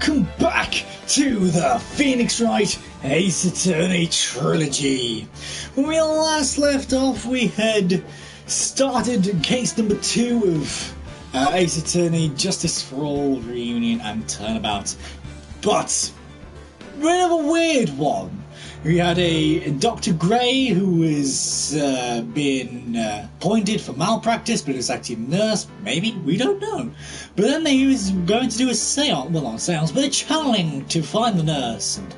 welcome back to the Phoenix Wright Ace Attorney Trilogy. When we last left off, we had started case number 2 of Ace Attorney Justice for All Reunion and Turnabout. But bit of a weird one. We had a Dr. Gray who was being appointed for malpractice, but it was actually a nurse, maybe, we don't know. But then he was going to do a seance, well not a seance, but a channeling to find the nurse and,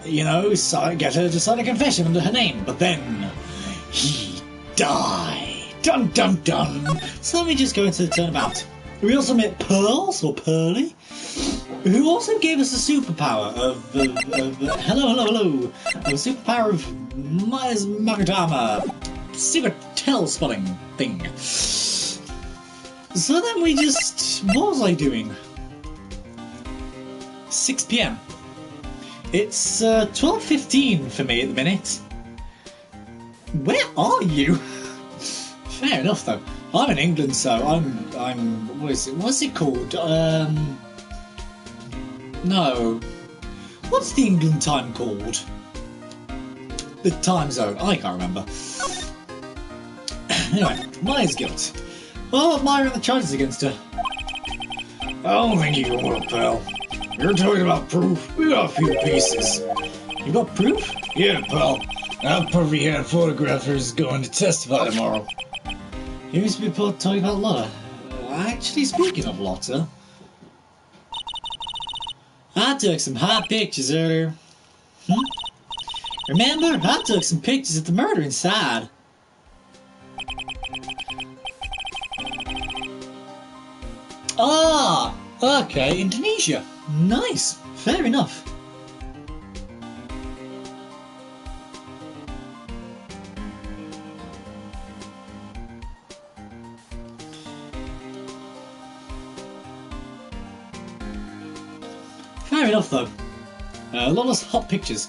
you know, get her to sign a confession under her name. But then he died. Dun dun dun. So let me just go into the turnabout. We also met Pearls, or Pearly, who also gave us a superpower of hello, a superpower of Myers Magadama, secret tell spotting thing. So then we just, what was I doing? 6 PM. It's 12:15 for me at the minute. Where are you? Fair enough though. I'm in England, so I'm what's it called? No. What's the England time called? The time zone. I can't remember. Anyway, Maya's guilt. Well, Maya got the charges against her. I don't think you will, pal. You're talking about proof. We got a few pieces. You got proof? Yeah, pal. That pervy head photographer is going to testify tomorrow. You used to be talking about Lotta. Actually, speaking of Lotta, I took some hot pictures earlier. Remember? I took some pictures of the murder inside. Ah! Okay, Indonesia. Nice. Fair enough. Fair enough, though. A lot of hot pictures.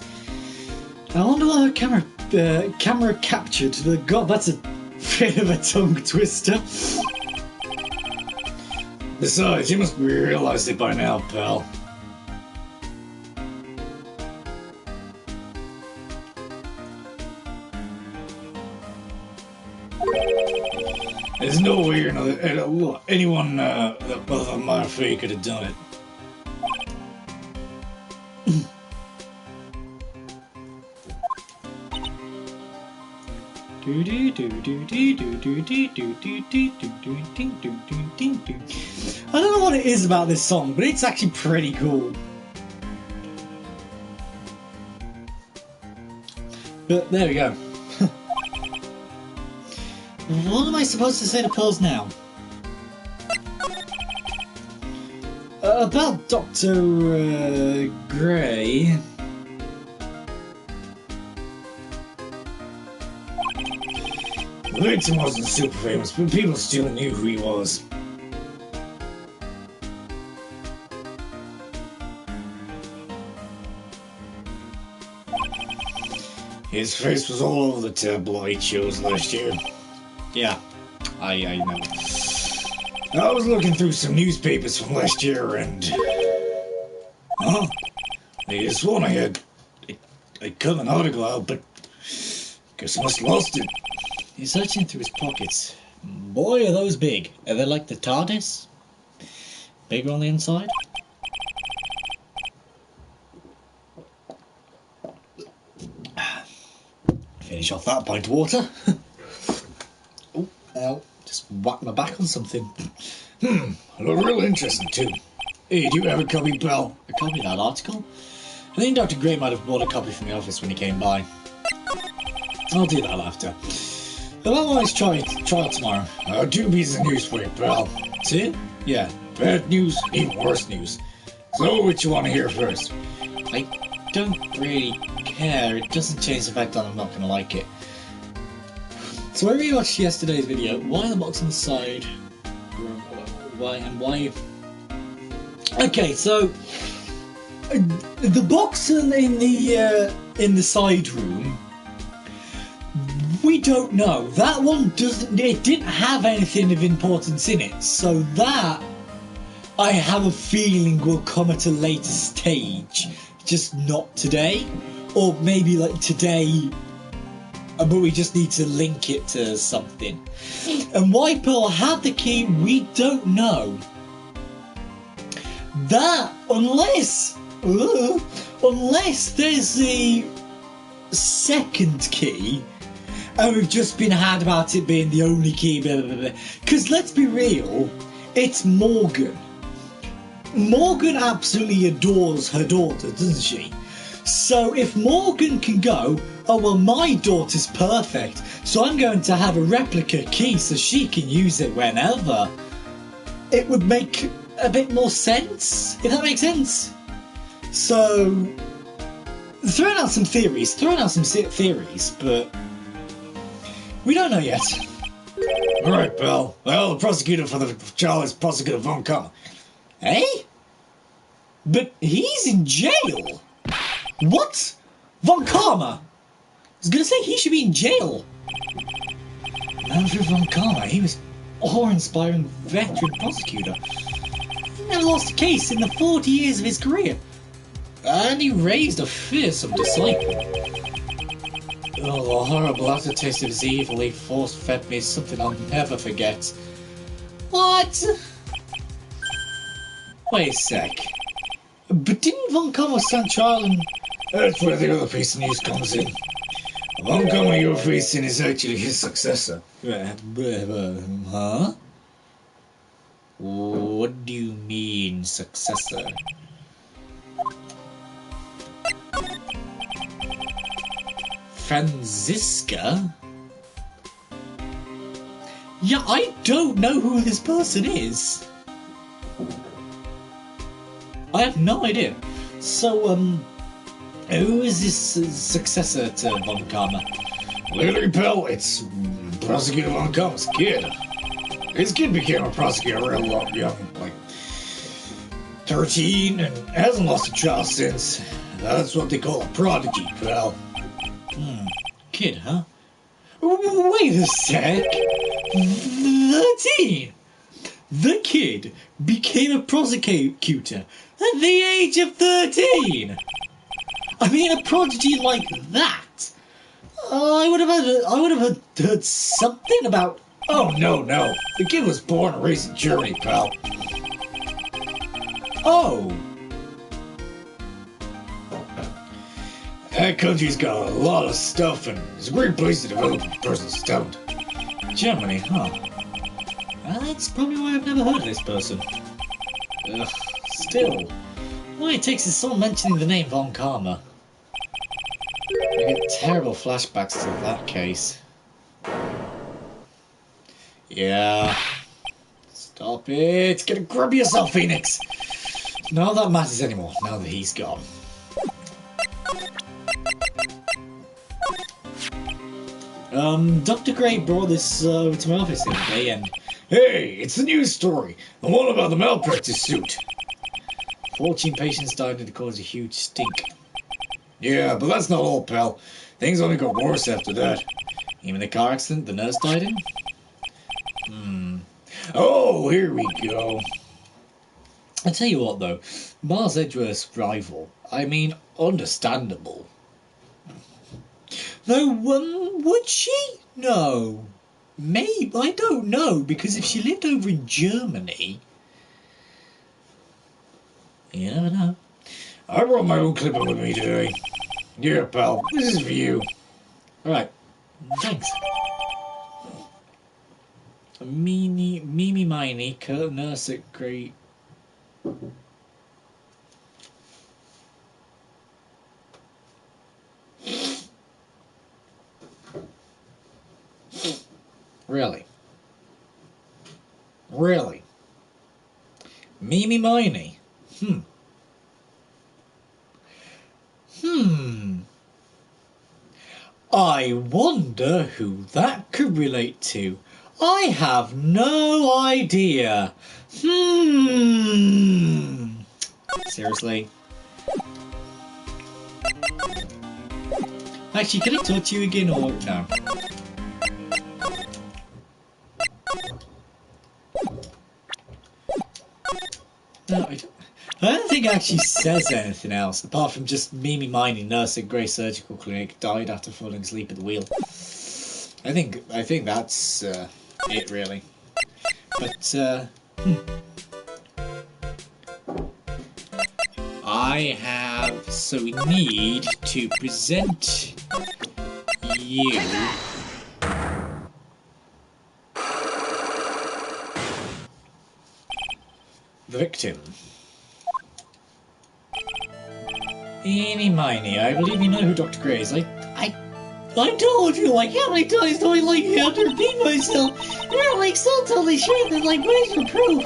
I wonder what her camera captured. God, that's a bit of a tongue twister. Besides, you must realize it by now, pal. There's no way anyone other than my fate could have done it. I don't know what it is about this song, but it's actually pretty cool. But there we go. What am I supposed to say to Pearls now? About Dr. Gray. The victim wasn't super famous, but people still knew who he was. His face was all over the tabloid shows last year. Yeah, I know. I was looking through some newspapers from last year and... Huh? I sworn I cut an article out, but... guess I must have lost it. He's searching through his pockets. Boy, are those big. Are they like the TARDIS? Bigger on the inside? Finish off that pint of water. Oh, ow. Just whacked my back on something. Look real interesting too. Hey, do you have a copy, pal? A copy of that article? I think Dr. Gray might have bought a copy from the office when he came by. I'll do that after. But otherwise, try it tomorrow. Two pieces of news for you, pal. See? Yeah. Bad news, even worse news. So, what you want to hear first? I don't really care. It doesn't change the fact that I'm not going to like it. So I rewatched yesterday's video. Why the box on the side? Why? Okay, so the box in the side room. We don't know. That one doesn't. It didn't have anything of importance in it, so that I have a feeling will come at a later stage, just not today, or maybe like today, but we just need to link it to something. And why Pearl had the key, we don't know. That, unless there's a second key, and we've just been had about it being the only key, blah, blah, blah. Because let's be real, it's Morgan. Morgan absolutely adores her daughter, doesn't she? So if Morgan can go, oh well, my daughter's perfect, so I'm going to have a replica key so she can use it whenever, it would make a bit more sense, if that makes sense. So, throwing out some theories, but we don't know yet. Alright, pal. Well, the prosecutor for the trial is Prosecutor Von Karma. Eh? But he's in jail! What? Von Karma? I was gonna say he should be in jail. Manfred Von Karma, he was Awe-inspiring veteran prosecutor. He never lost a case in the 40 years of his career. And he raised a fearsome disciple. Oh, the horrible aftertaste of his evil he force-fed me is something I'll never forget. What? Wait a sec. But didn't Von Karma stand trial and... That's where the other piece of news comes in. Von Karma you're facing is actually his successor. Huh? What do you mean, successor? Franziska? Yeah, I don't know who this person is. I have no idea. So, who is this successor to Von Karma? Literally, pal, it's Prosecutor Von Karma's kid. His kid became a prosecutor real young, like 13, and hasn't lost a trial since. That's what they call a prodigy, pal. Kid, huh? Wait a sec. 13? The kid became a prosecutor at the age of 13? I mean, a prodigy like that? I would have heard something about... Oh, no. The kid was born and raised in Germany, pal. Oh. That country's got a lot of stuff and it's a great place to develop a person's talent. Germany, huh? That's probably why I've never heard of this person. Ugh, still. All it takes is someone mentioning the name Von Karma. I get terrible flashbacks to that case. Yeah. Stop it! Get a grab yourself, Phoenix! None of that matters anymore, now that he's gone. Dr. Gray brought this over to my office the other day and... Hey, it's the news story. The one about the malpractice suit. 14 patients died and it caused a huge stink. Yeah, but that's not all, pal. Things only got worse after that. Even the car accident the nurse died in? Oh, here we go. I tell you what though, Mars Edgeworth's rival, I mean, understandable. Though, would she? No. Maybe, I don't know, because if she lived over in Germany... You never know. I brought my own clipper with me today. Here, pal, this is for you. Alright, thanks. Mimi Miney, nurse at Great... Really? Really? Mimi Miney? I wonder who that could relate to. I have no idea. Seriously? Actually, can I talk to you again or no? No, I don't think it actually says anything else, apart from just Mimi Miney, nurse at Grey Surgical Clinic, died after falling asleep at the wheel. I think that's it, really. But, so we need to present you the victim. Eeny miny, I believe you know who Dr. Gray is. I told you, like, how many times do I, like, have to repeat myself? You're, like, so totally sure that, like, where's your proof?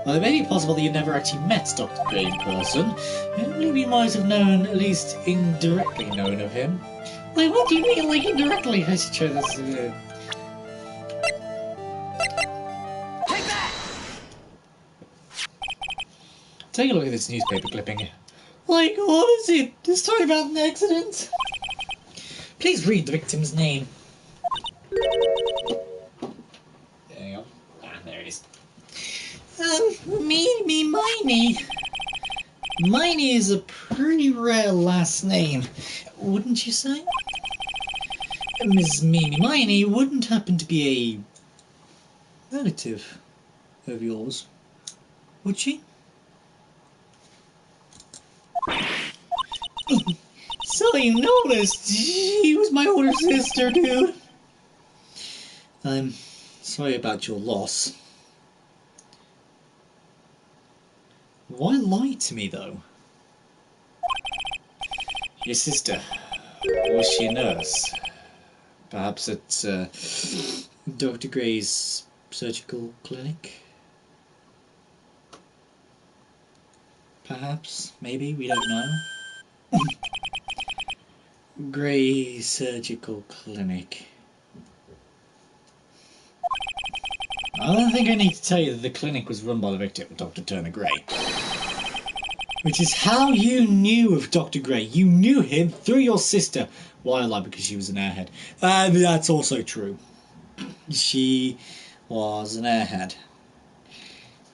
Well, it may be possible that you never actually met Dr. Gray in person. I believe you might have known, at least indirectly known of him. Like, what do you mean, like, indirectly? I should try this. Take that! Take a look at this newspaper clipping. Like, what is it? A story about an accident? Please read the victim's name. There you go. Ah, there it is. Mimi Miney. Miney is a pretty rare last name, wouldn't you say? Ms. Mimi Miney wouldn't happen to be a relative of yours, would she? So you noticed, she was my older sister, dude. I'm sorry about your loss. Why lie to me, though? Your sister, was she a nurse? Perhaps at Dr. Gray's surgical clinic? Perhaps, maybe, we don't know. Gray Surgical Clinic. I don't think I need to tell you that the clinic was run by the victim, Dr. Turner Gray. Which is how you knew of Dr. Gray. You knew him through your sister. Why I lie? Because she was an airhead. And that's also true. She was an airhead.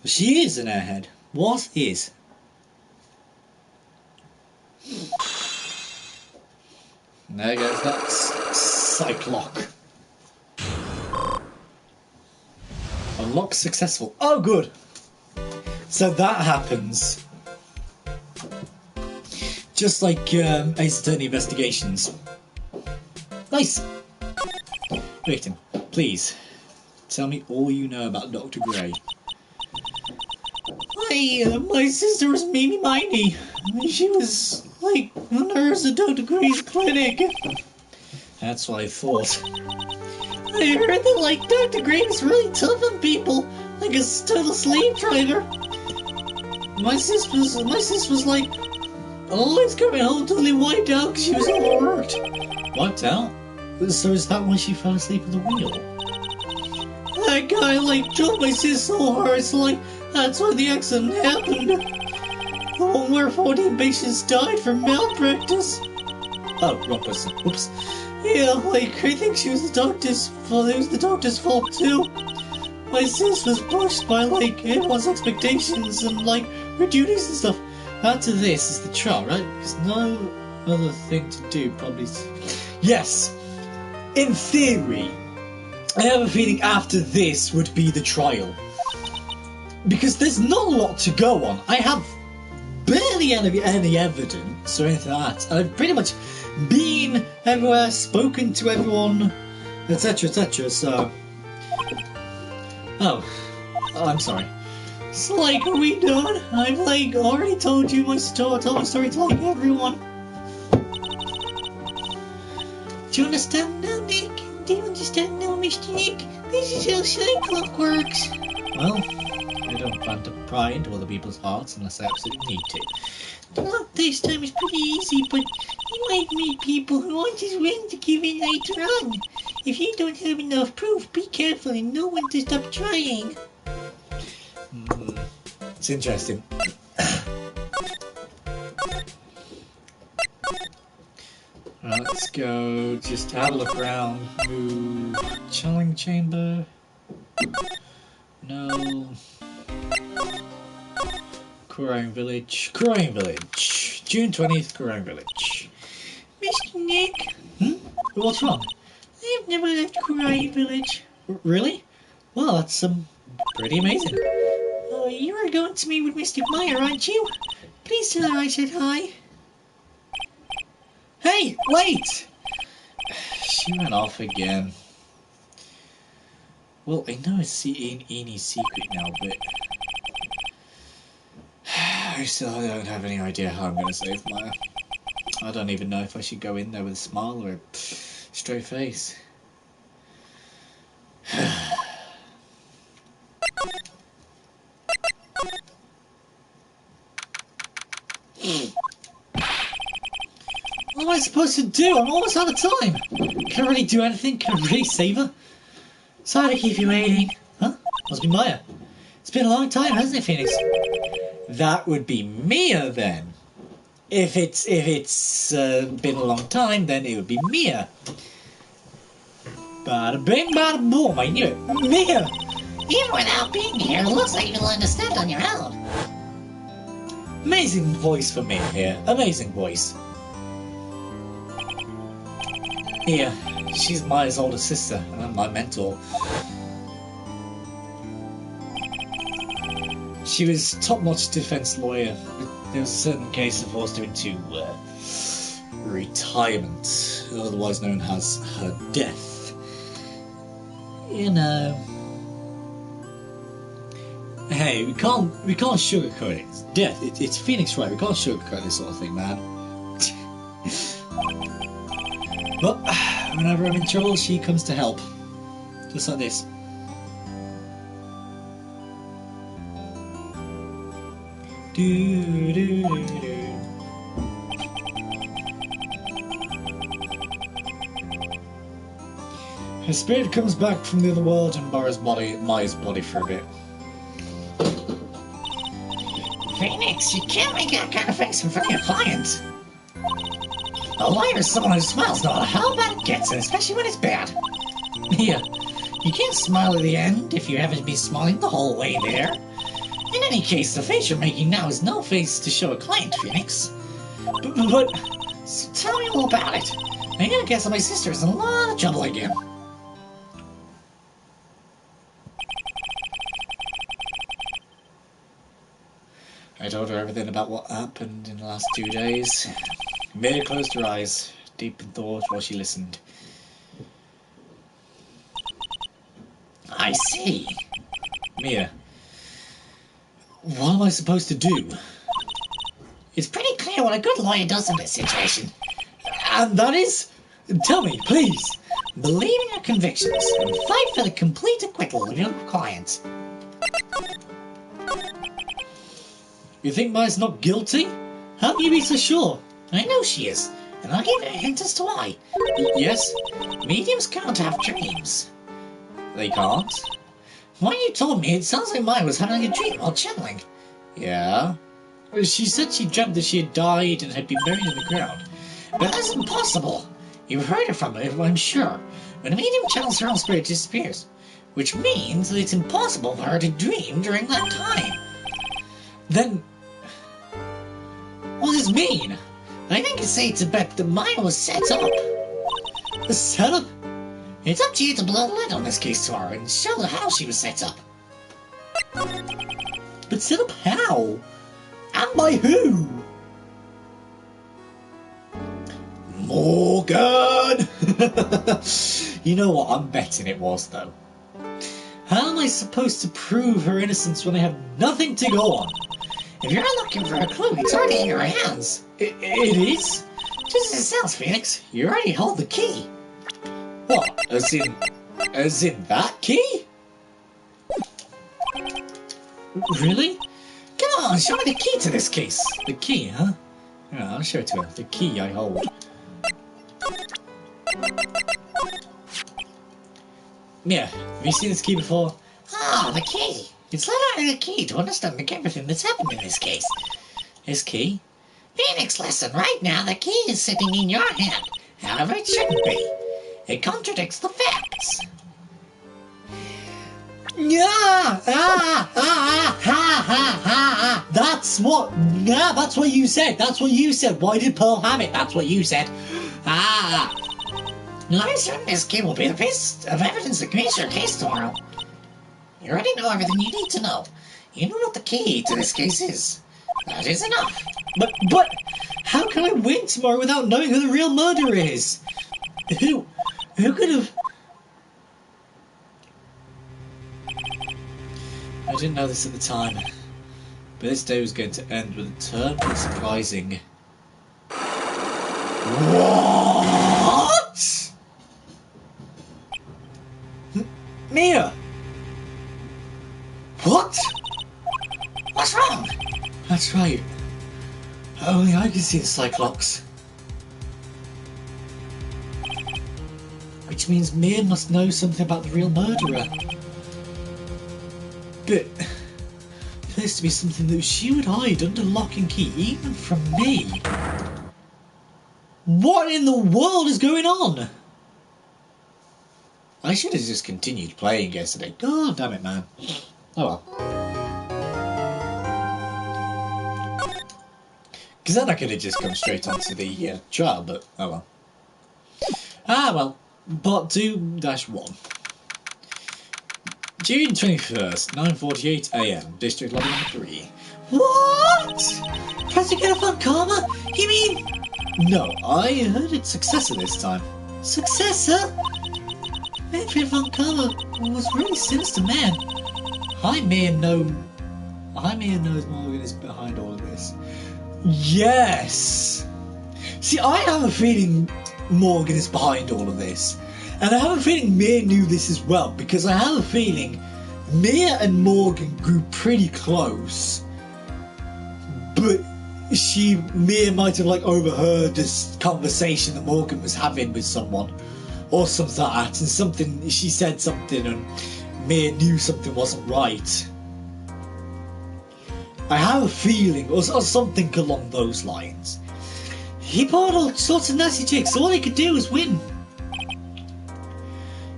She is an airhead. Was, is. There goes that Cyclock. Unlock successful. Oh, good. So that happens. Just like Ace Attorney Investigations. Nice. Victim, please tell me all you know about Dr. Gray. My sister was Mimi Miney. She was like a nurse at Dr. Gray's clinic. That's what I thought. I heard that like Dr. Gray was really tough on people, like a total slave driver. My sister was like always coming home totally wiped out because she was overworked. Wiped out? So is that why she fell asleep at the wheel? That guy like drove my sister so hard, so like that's why the accident happened. The one where 14 patients died from malpractice. Oh, wrong person. Oops. Yeah, like I think she was the doctor's fault. It was the doctor's fault too. My sis was pushed by like everyone's expectations and like her duties and stuff. After this is the trial, right? There's no other thing to do, probably. Yes, in theory, I have a feeling after this would be the trial. Because there's not a lot to go on. I have barely any evidence or anything like that. I've pretty much been everywhere, spoken to everyone, etc, etc, so... Oh, I'm sorry. So, like, are we done? I've, like, already told you my story, told my story to, like, everyone. Do you understand now, Nick? Do you understand now, Mr. Nick? This is how Cyclock works. Well, I don't plan to pry into other people's hearts unless I absolutely need to. The lock this time is pretty easy, but you might meet people who aren't as willing to give in later on. If you don't have enough proof, be careful and know when to stop trying. It's interesting. Alright, let's go just have a look around. Move. Chilling chamber. No. Crime Village. Crime Village. June 20th, Crime Village. Mr. Nick? What's wrong? I've never left Crime Village. Really? Well, that's pretty amazing. Oh, you are going to meet with Mr. Meyer, aren't you? Please tell her I said hi. Hey, wait! She ran off again. Well, I know it's Enie's secret now, but I still don't have any idea how I'm going to save Maya. I don't even know if I should go in there with a smile or a straight face. What am I supposed to do? I'm almost out of time. Can't really do anything. Can't really save her. Sorry to keep you waiting. Huh? Must be Maya. It's been a long time, hasn't it, Phoenix? That would be Mia then. If it's been a long time, then it would be Mia. Bada bing, bada boom. I knew it. Mia. Even without being here, it looks like you'll understand on your own. Amazing voice for Mia here. Amazing voice. Mia. She's Maya's older sister and my mentor. She was top-notch defense lawyer. There was a certain case of forced her into retirement, otherwise known as her death. You know. Hey, we can't sugarcoat it. It's death. It's Phoenix Wright. We can't sugarcoat this sort of thing, man. But whenever I'm in trouble, she comes to help. Just like this. Do, do, do, do. Her spirit comes back from the other world and borrows Maya's body for a bit. Phoenix, you can't make that kind of face in front of your client. A liar is someone who smiles no matter how bad it gets, and especially when it's bad. Yeah, you can't smile at the end if you haven't been smiling the whole way there. In any case, the face you're making now is no face to show a client, Phoenix. But so tell me all about it. I'm gonna guess that my sister is in a lot of trouble again. I told her everything about what happened in the last 2 days. Mia closed her eyes, deep in thought while she listened. I see. Mia, what am I supposed to do? It's pretty clear what a good lawyer does in this situation. And that is? Tell me, please. Believe in your convictions and fight for the complete acquittal of your client. You think Maya's not guilty? How can you be so sure? I know she is, and I'll give you a hint as to why. Yes? Mediums can't have dreams. They can't? When you told me, it sounds like Maya was having a dream while channeling. Yeah? She said she dreamt that she had died and had been buried in the ground. But that's impossible. You've heard it from her, I'm sure. When a medium channels her own spirit disappears. Which means that it's impossible for her to dream during that time. Then what does this mean? I think it's safe to bet that Maya was set up. A setup? It's up to you to blow the lid on this case to her and show her how she was set up. But set up how? And by who? Morgan! You know what, I'm betting it was, though. How am I supposed to prove her innocence when I have nothing to go on? If you're looking for a clue, it's already in your hands. It is? Just as it sounds, Phoenix. You already hold the key. What? As in that key? Really? Come on, show me the key to this case. The key, huh? Yeah, I'll show it to her. The key I hold. Yeah, have you seen this key before? Ah, the key. It's literally the key to understanding everything that's happened in this case. This key? Phoenix, listen, right now the key is sitting in your hand. However, it shouldn't be. It contradicts the facts. Yeah! Ha ha ha ha! That's what you said. That's what you said. Why did Pearl have it? That's what you said. Ah. I assume this key will be the piece of evidence that makes your case tomorrow. You already know everything you need to know. You know what the key to this case is. That is enough. But how can I win tomorrow without knowing who the real murderer is? Who could have... I didn't know this at the time, but this day was going to end with a turn for the surprising. What? Mia! What? What's wrong? That's right. Only I can see the Cyclops. Which means Mia must know something about the real murderer. But for this to be something that she would hide under lock and key, even from me. What in the world is going on? I should have just continued playing yesterday. God damn it, man. Oh well. Because then I could have just come straight onto the trial, but oh well. Ah well. Part 2-1. June 21st, 9:48 AM, District Lobby number 3. What? Trying to get a fun karma? You mean... No, I heard it's Successor this time. Successor? Adrian Von Karma was really sinister man. I may knows Morgan is behind all of this. Yes! See, I have a feeling Morgan is behind all of this. And I have a feeling Mia knew this as well, because I have a feeling Mia and Morgan grew pretty close. But Mia might have like overheard this conversation that Morgan was having with someone. Or something like that, and she said something and Mia knew something wasn't right. I have a feeling, or something along those lines. He pulled all sorts of nasty tricks, so all he could do was win.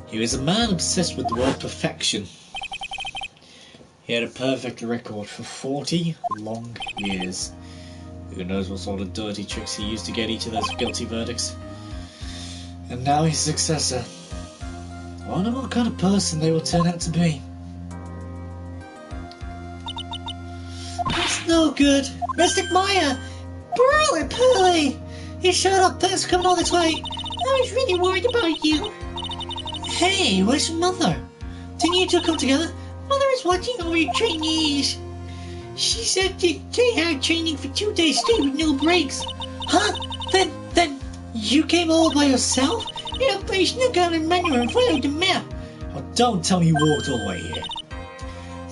He was a man obsessed with the word perfection. He had a perfect record for 40 long years. Who knows what sort of dirty tricks he used to get each of those guilty verdicts. And now he's Successor. I wonder what kind of person they will turn out to be. That's no good. Mystic Maya! Pearly! You showed up. Thanks for coming all this way. I was really worried about you. Hey, where's your mother? Didn't you two come together? Mother is watching over your trainees. She said they had training for 2 days straight with no breaks. Huh? Then you came all by yourself? Yeah, but you snuck out in manual and followed the map. Oh, don't tell me you walked all the way here.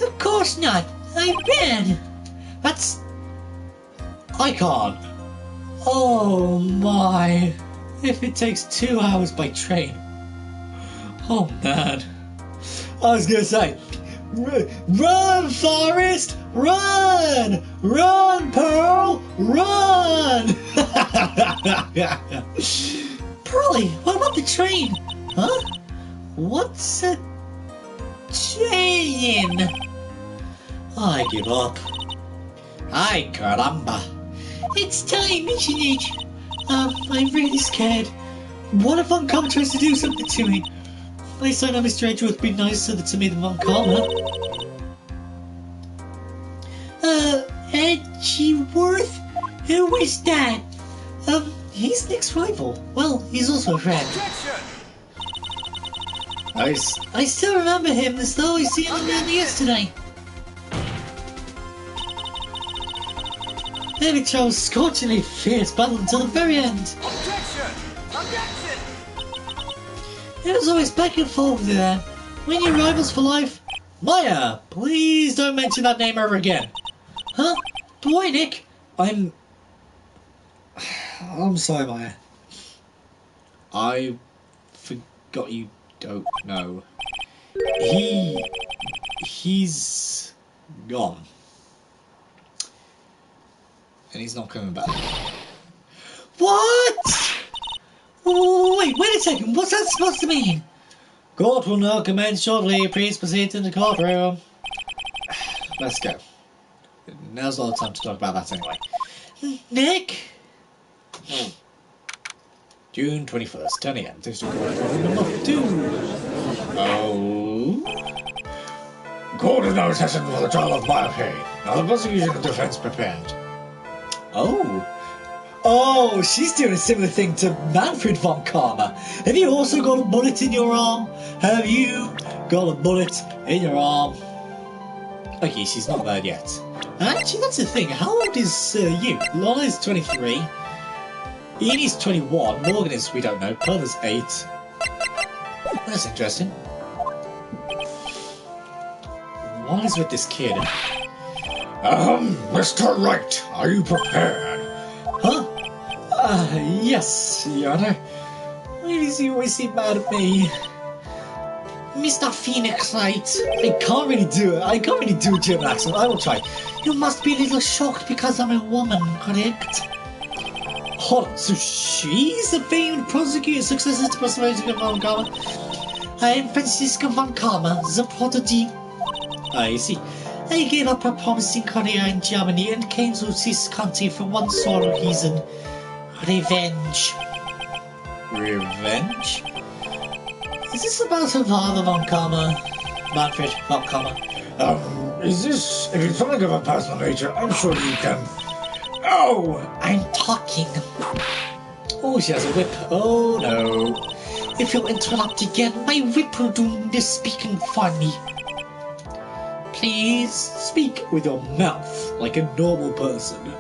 Of course not. I ran. I can't. Oh my. If it takes 2 hours by train. Oh man. I was gonna say, run, Forrest! Run! Run, Pearl! Run! Pearly, what about the train? Huh? What's a train? I give up. Ay, caramba. It's time, isn't it? I'm really scared. What if Von Karma tries to do something to me? At least I know Mr. Edgeworth would be nicer to me than Von Karma. Edgeworth? Who is that? He's Nick's rival. Well, he's also a friend. I still remember him as though I seen him only yesterday. Maybe Charles scorchingly fierce battle until the very end. Objection! It was always back and forth there. When you're rivals for life. Maya, please don't mention that name ever again. Huh? But why, Nick? I'm sorry, Maya. I forgot you don't know. He's gone. And he's not coming back. What? Wait a second. What's that supposed to mean? Court will now commence shortly. Please proceed to the courtroom. Let's go. now's not the time to talk about that anyway. Nick? June 21st, 10 AM. District Court number 2. Oh? Court is now in session for the trial of Biopay. Now the prosecution and defense prepared. Oh. Oh, she's doing a similar thing to Manfred von Karma. Have you also got a bullet in your arm? Have you got a bullet in your arm? Okay, she's not there yet. Actually, that's the thing. How old is you? Lana is 23. Ian is 21. Morgan is, we don't know. Pearl is 8. That's interesting. What is with this kid? Mr. Wright, are you prepared? Huh? Yes, Your Honor. Why does he always seem mad at me? Mr. Phoenix Wright. I can't really do it. I can't really do a German accent. I will try. You must be a little shocked because I'm a woman, correct? Hold on. So she's the famed prosecutor successor to Francisco von Karma? I am Francisco von Karma, the prodigy. I see. I gave up a promising career in Germany and came to this country for one sole reason. Revenge. Revenge? Is this about her father von Karma? Manfred von Karma? Is this... If it's something of a personal nature, I'm sure you can... Oh! I'm talking. Oh, she has a whip. Oh, no. If you interrupt again, my whip will do the speaking for me. Please speak with your mouth like a normal person.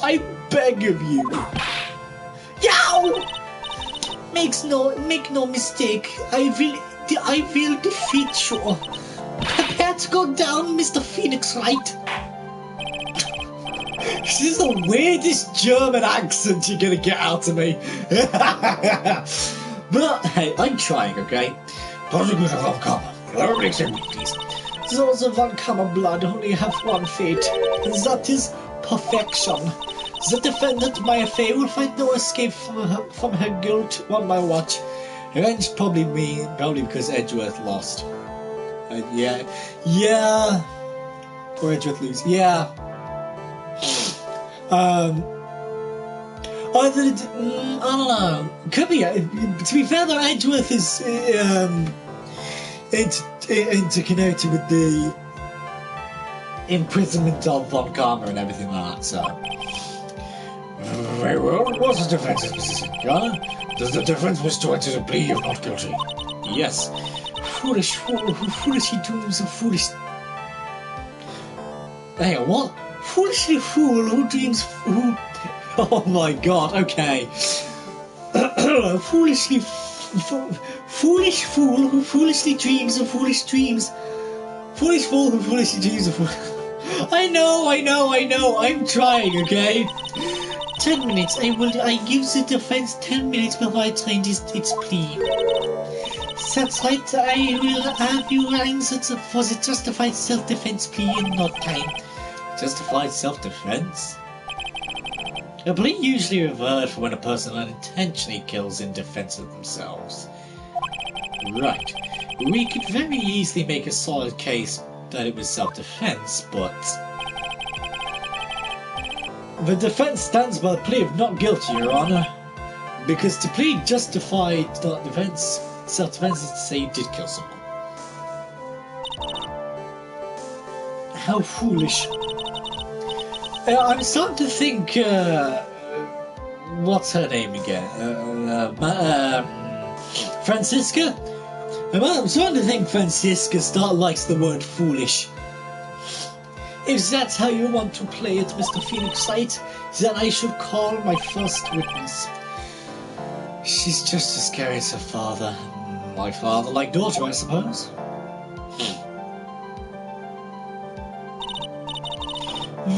I beg of you. Yow! Make no mistake. I will defeat you. Prepare to go down, Mr. Phoenix Wright. This is the weirdest German accent you're gonna get out of me. But hey, I'm trying, okay? Prosecutor von Karma, whatever makes him please. Those of von Karma blood only have one fate, and that is perfection. The defendant, Maya Fey, will find no escape from her guilt on my watch. Revenge probably because Edgeworth lost. Yeah. Or Edgeworth lose. Yeah. I don't know. Could be. To be fair, though, Edgeworth is interconnected with the imprisonment of von Karma and everything like that. So. Very well. What's the defense's position, Your Honor? Does the defense wish to enter the plea of not guilty? Yes. Foolish fool who foolishly dreams of foolish. Hang on, what? Foolishly fool who dreams who. Oh my god. Okay. Foolish fool who foolishly dreams of foolish dreams. Foolish fool who foolishly dreams of. I know. I'm trying. Okay. 10 minutes. I give the defense 10 minutes before I change its plea. That's right. I will have you answer for the justified self-defense plea in no time. Justified self-defense? A plea usually reserved for when a person unintentionally kills in defense of themselves. Right. We could very easily make a solid case that it was self-defense, but... The defense stands by the plea of not guilty, Your Honor. Because to plead justified self-defense is to say you did kill someone. How foolish. I'm starting to think, what's her name again? Francisca? I'm starting to think Francisca likes the word foolish. If that's how you want to play it, Mr. Phoenix Wright, then I should call my first witness. She's just as scary as her father. My father like daughter, I suppose.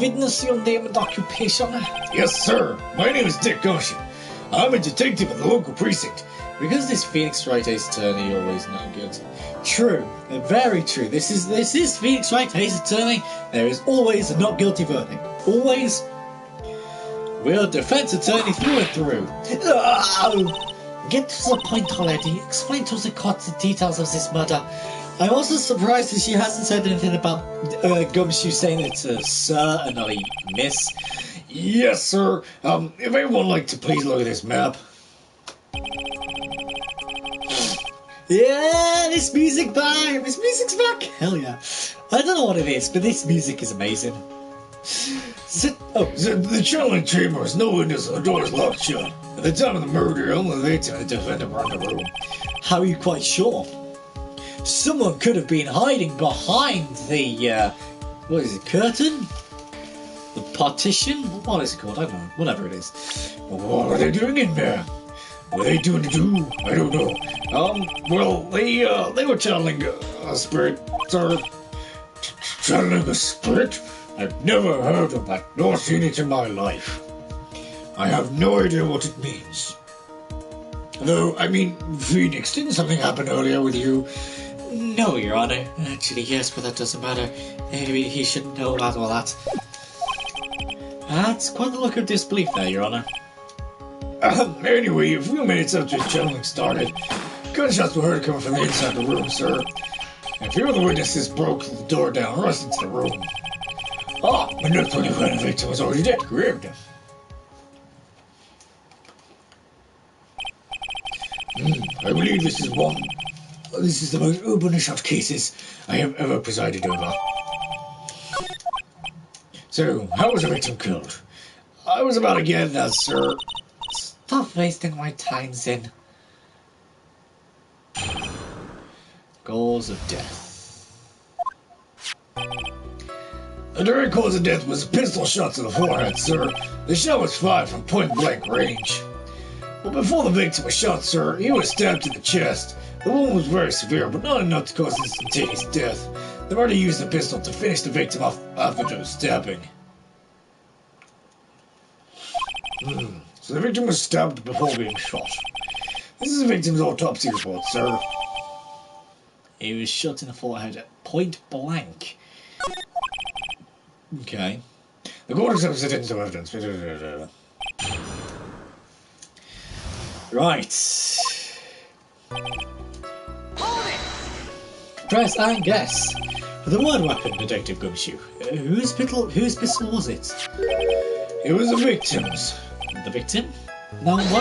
Witness, your name and occupation? Yes, sir. My name is Dick Goshen. I'm a detective at the local precinct. Because this Phoenix Wright Ace attorney always not guilty. True, very true. This is Phoenix Wright Ace attorney. There is always a not guilty verdict. Always. We're a defense attorney through and through. Get to the point already. Explain to the court the details of this murder. I'm also surprised that she hasn't said anything about Gumshoe saying it's a sir and not a miss. Yes, sir. If anyone would like to please look at this map. Yeah, this music's back! Hell yeah. I don't know what it is, but this music is amazing. The channeling chamber has no windows and the door is locked shut. At the time of the murder, only the victim and the defendant were in the room. How are you quite sure? Someone could have been hiding behind the, what is it, curtain? The partition? What is it called? I don't know. Whatever it is. What are they doing in there? What are they doing to do? I don't know. Well, they were channeling a spirit, sir. Channeling a spirit? I've never heard of that, nor seen it in my life. I have no idea what it means. Though, I mean, Phoenix, didn't something happen earlier with you? No, Your Honor. Actually, yes, but that doesn't matter. He shouldn't know about all that. That's quite the look of disbelief there, Your Honor. Anyway, a few minutes after the channeling started, gunshots were heard coming from the inside the room, sir. A few of the witnesses broke the door down and rushed into the room. And that's when the victim was already dead. Gripped. I believe this is the most open and shut cases I have ever presided over. So, how was the victim killed? I was about to get that, sir. Stop wasting my time, Zin. Cause of death. The direct cause of death was a pistol shot to the forehead, sir. The shot was fired from point-blank range. But before the victim was shot, sir, he was stabbed in the chest. The wound was very severe, but not enough to cause instantaneous death. The murderer used the pistol to finish the victim off after the stabbing. So the victim was stabbed before being shot. This is the victim's autopsy report, sir. He was shot in the forehead at point blank. Okay. The court accepts it into evidence. Right. Press and guess. For the word weapon, Detective Gumshoe. Whose pistol was it? It was the victim's. The victim? Now, why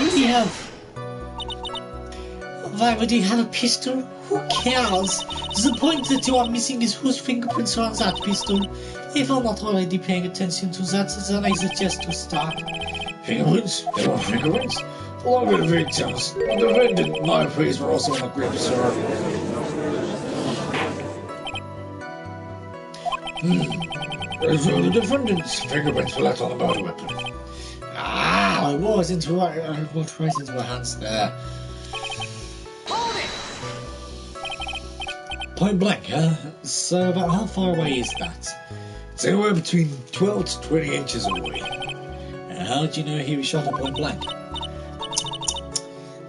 would he have a pistol? Who cares? The point that you are missing is whose fingerprints are on that pistol. If I'm not already paying attention to that, then I suggest to stop. Fingerprints? There were fingerprints? Along with the victims. The defendant and my face were also on the grip, sir. The defendant's fingerprints were left on the murder weapon. I walked right into her hands there. Point blank, huh? So about how far away is that? It's anywhere between 12 to 20 inches away. And how did you know he was shot at point blank?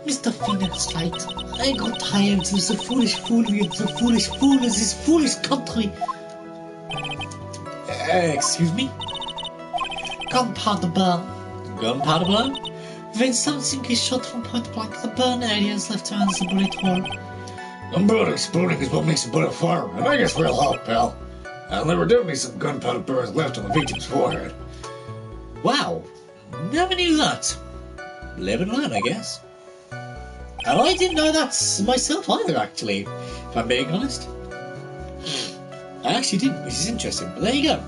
Mr. Phoenix Light, I got tired of the foolish foolery of the foolish fool of this foolish country. Excuse me? Gunpowder burn. Gunpowder burn? When something is shot from point blank, the burn area is left around the bullet hole. Gunpowder exploding is what makes the bullet fire, and I guess real hot, pal. And there were definitely some gunpowder burns left on the victim's forehead. Wow, never knew that. Live and learn, I guess. And I didn't know that myself either, actually, if I'm being honest. I actually didn't, which is interesting, but there you go.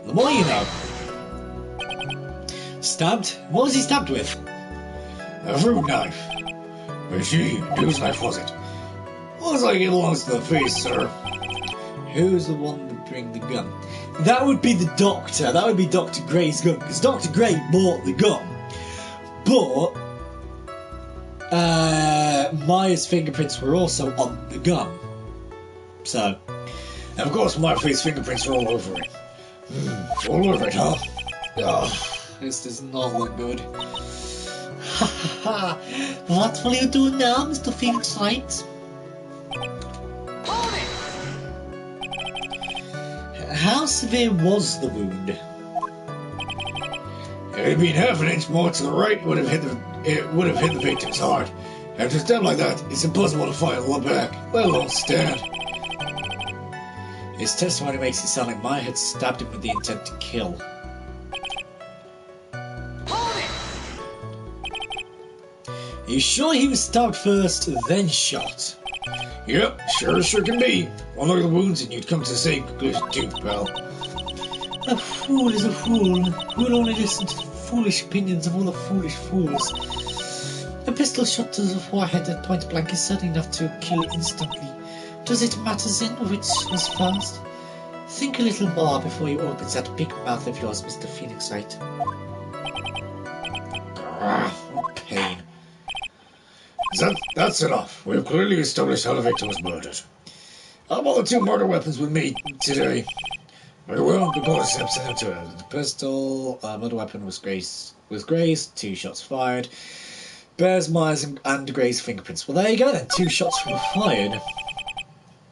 The more you know. Stabbed? What was he stabbed with? A fruit knife. Whose knife was it? Looks like it belongs to the face, sir. Who's the one that bring the gun? That would be the doctor. That would be Dr. Gray's gun, because Dr. Gray bought the gun. But Maya's fingerprints were also on the gun. So, and of course, my face fingerprints are all over it. All over it, huh? This does not look good. What will you do now, Mr. Phoenix Light? How severe was the wound? If it had been half an inch more to the right, it would have hit the victim's heart. After a stab like that, it's impossible to fight or back, let alone stand. His testimony makes it sound like Maya had stabbed him with the intent to kill. Are you sure he was stabbed first, then shot? Yep, sure can be. One look at the wounds and you'd come to the same conclusion too, pal. A fool is a fool, who will only listen to the foolish opinions of all the foolish fools. A pistol shot to the forehead at point blank is certainly enough to kill instantly. Does it matter then which was first? Think a little more before you open that big mouth of yours, Mr. Phoenix Wright. What pain. That's enough. We've clearly established how the victim was murdered. How about the two murder weapons we made today? Very well, the court accepts them to it. The pistol, murder weapon was Grace. 2 shots fired. Bears, Myers, and Gray's fingerprints. Well, there you go then. 2 shots were fired.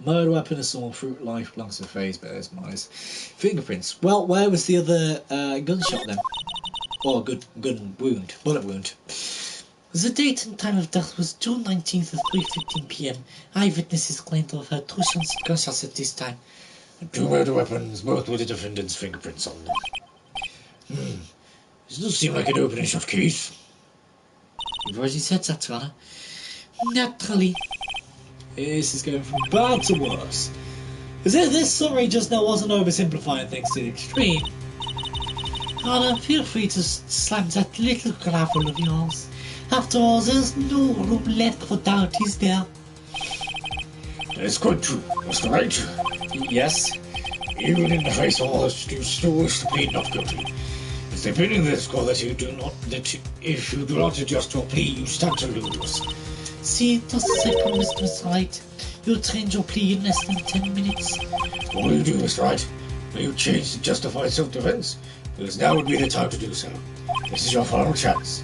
Murder weapon, a small fruit, life belongs to the face. Bears, Myers, fingerprints. Well, where was the other gunshot then? Or gun wound, bullet wound. The date and time of death was June 19th at 3:15 p.m. Eyewitnesses claim to have heard 2 gunshots at this time. The 2 murder weapons, both with the defendant's fingerprints on them. This does seem like an opening shot case. You've already said that, Your Honor. Naturally. This is going from bad to worse. As if this summary just now wasn't oversimplifying things to the extreme. Your Honor, feel free to slam that little gravel of yours. After all, there's no room left for doubt, is there? That's quite true, Mr. Wright. Yes? Even in the face of all this, you still wish to plead not guilty. It's the opinion of this court that if you do not adjust your plea, you stand to lose. See, just as I promised, Mr. Wright, you'll change your plea in less than 10 minutes. What will you do, Mr. Wright? Will you change to justify self-defense? Because now would be the time to do so. This is your final chance.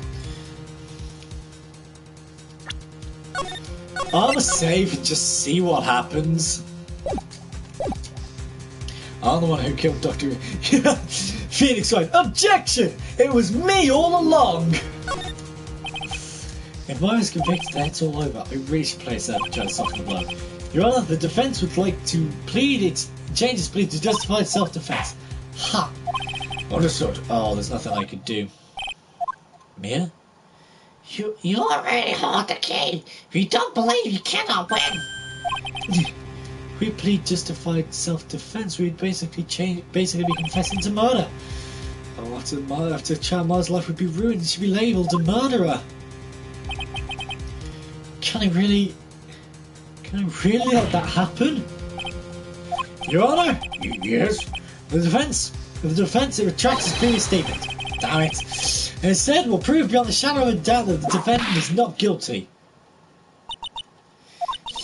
I'm safe and just see what happens. I'm the one who killed Dr. Phoenix Wright. Objection! It was me all along! If I was convicted, that's all over. I really should place that and try to soften the blow. Your Honor, the defense would like to change its plea to justify self-defense. Ha! Understood. Oh, there's nothing I could do. Mia? You already hold the key. If you don't believe, you cannot win. We plead justified self-defense. We'd basically be confessing to murder. Oh, after Child Mars' life would be ruined, she'd be labelled a murderer. Can I really let that happen? Your Honor? Yes? The defense it retracts its previous statement. Damn it. Instead, we'll prove beyond the shadow of a doubt that the defendant is not guilty.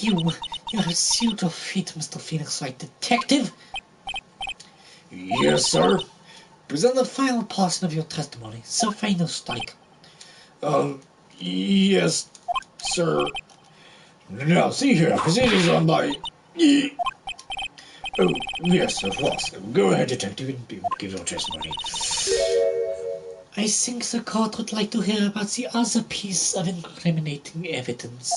You have sealed your fate, Mr. Phoenix Wright, detective. Yes, sir. Present the final portion of your testimony. Sir Final Strike. Yes, sir. Now, see here, proceedings on my... Oh, yes, of course. Go ahead, detective, and give your testimony. I think the court would like to hear about the other piece of incriminating evidence.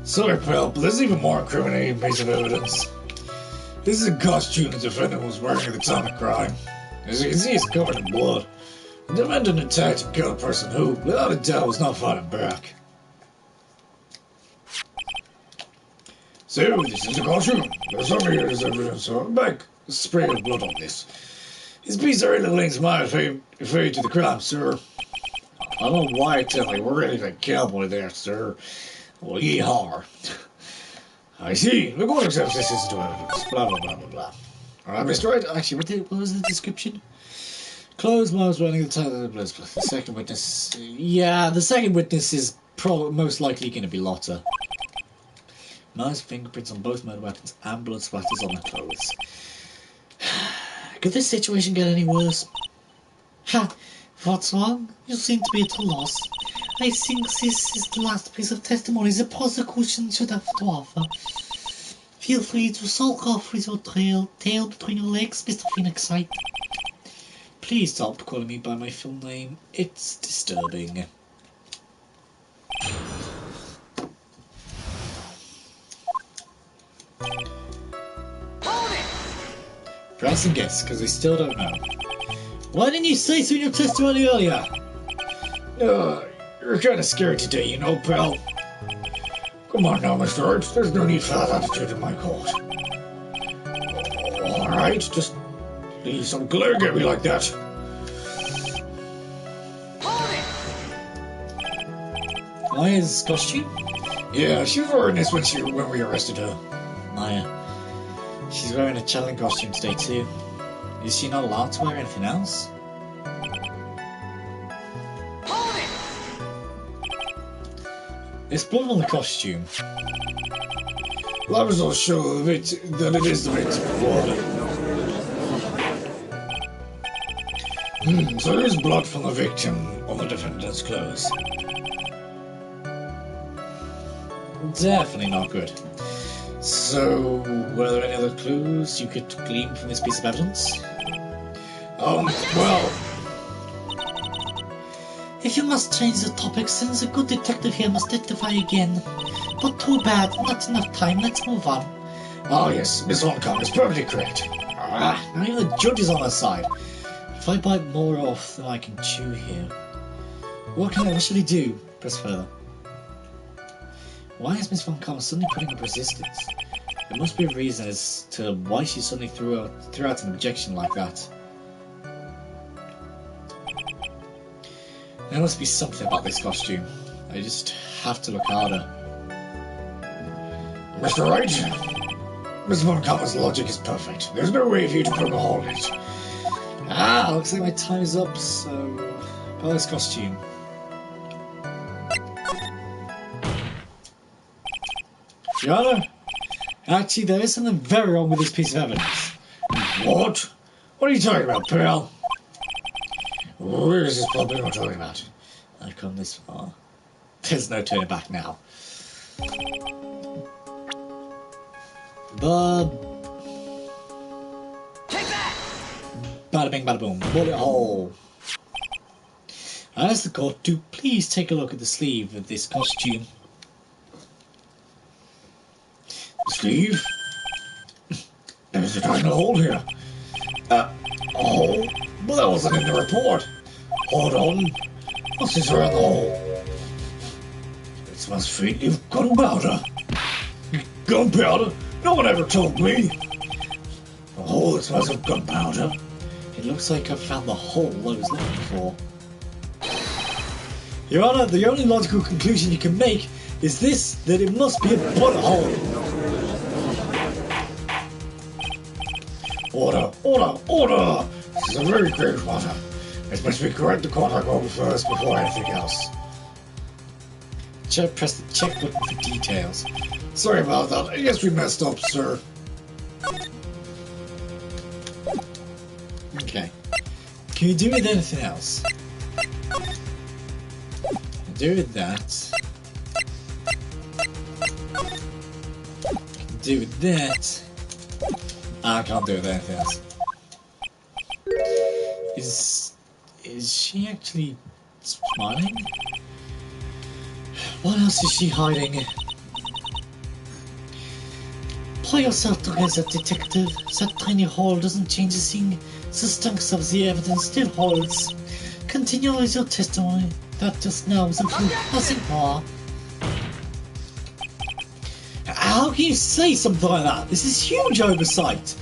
Sorry, pal, but there's even more incriminating piece of evidence. This is a costume the defendant was wearing at the time of crime. As you can see, it's covered in blood. The defendant attacked and killed a person who, without a doubt, was not fighting back. So, this is a costume. There's some here as evidence of a back spray of blood on this. This piece already links my affair to the crime, sir. I don't know why I tell you, we're really like cowboy there, sir. Well, yeehaw. I see. The court accepts this into evidence. Blah, blah, blah, blah, blah. Alright, Mr. Wright. Actually, what was the description? Closed mouths running the time of the blood. The second witness... Yeah, the second witness is most likely going to be Lotta. Nice fingerprints on both murder weapons and blood splatters on the clothes. Could this situation get any worse? Ha! What's wrong? You seem to be at a loss. I think this is the last piece of testimony the prosecution should have to offer. Feel free to sulk off with your tail between your legs, Mr. Phoenix Wright. Please stop calling me by my full name. It's disturbing. Press and guess, because I still don't know. Why didn't you say so in your testimony earlier? You're kind of scared today, you know, pal. Come on now, Mr. Wright. There's no need for that attitude in my court. Alright, just please don't glare at me like that. Maya's costume? Yeah, she was wearing this when we arrested her. Maya. She's wearing a channeling costume today too. Is she not allowed to wear anything else? There's blood on the costume. Labs will show that it is the victim's blood. So there's blood from the victim on the defendant's clothes. Definitely not good. So, were there any other clues you could glean from this piece of evidence? Well... If you must change the topic, since the good detective here must testify again. But too bad, not enough time, let's move on. Oh yes, Miss Woncom is perfectly correct. Now even the judge is on her side. If I bite more off than I can chew here. What should I do? Press further. Why is Miss Woncom suddenly putting up resistance? There must be a reason as to why she suddenly threw out an objection like that. There must be something about this costume. I just have to look harder. Mr. Wright, Miss Woncom's logic is perfect. There's no way for you to poke a hole in it. Looks like my time is up, so... Buy this costume. Your Honor, actually there is something very wrong with this piece of evidence. What? What are you talking about, pal? Where is this problem you're talking about? I've come this far. There's no turning back now. Take that! Bada bing, bada boom. Bullet hole. I ask the court to please take a look at the sleeve of this costume. Sleeve? There's a tiny hole here. A hole? But that wasn't in the report. Hold on. What's this around the hole? It smells faintly of gunpowder. Gunpowder? No one ever told me. A hole that smells of gunpowder. It looks like I've found the hole I was looking for. Your Honor, the only logical conclusion you can make is this, that it must be a bullet hole. Order, order, order! This is a very grave matter. It must be correct the court I go first before anything else. Press the check button for details. Sorry about that. I guess we messed up, sir. Okay. Can you do with anything else? Do with that. Do with that. I can't do with anything else. Is she actually smiling? What else is she hiding? Pull yourself together, detective. That tiny hole doesn't change a thing. The stunks of the evidence still holds. Continue with your testimony. That just now was include nothing more. How can you say something like that? This is huge oversight.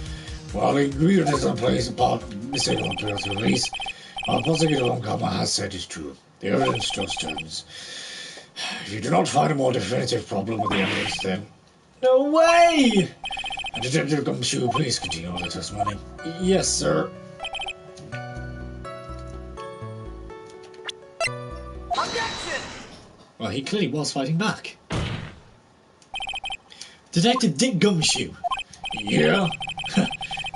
While the ingredients are plays a part in missing on Pearl's release, our prosecutor Woncom has said is true. The evidence still stands. If you do not find a more definitive problem with the evidence, then... No way! Detective Gumshoe, please continue with the testimony. Yes, sir. Objection! Well, he clearly was fighting back. Detective Dick Gumshoe. Yeah?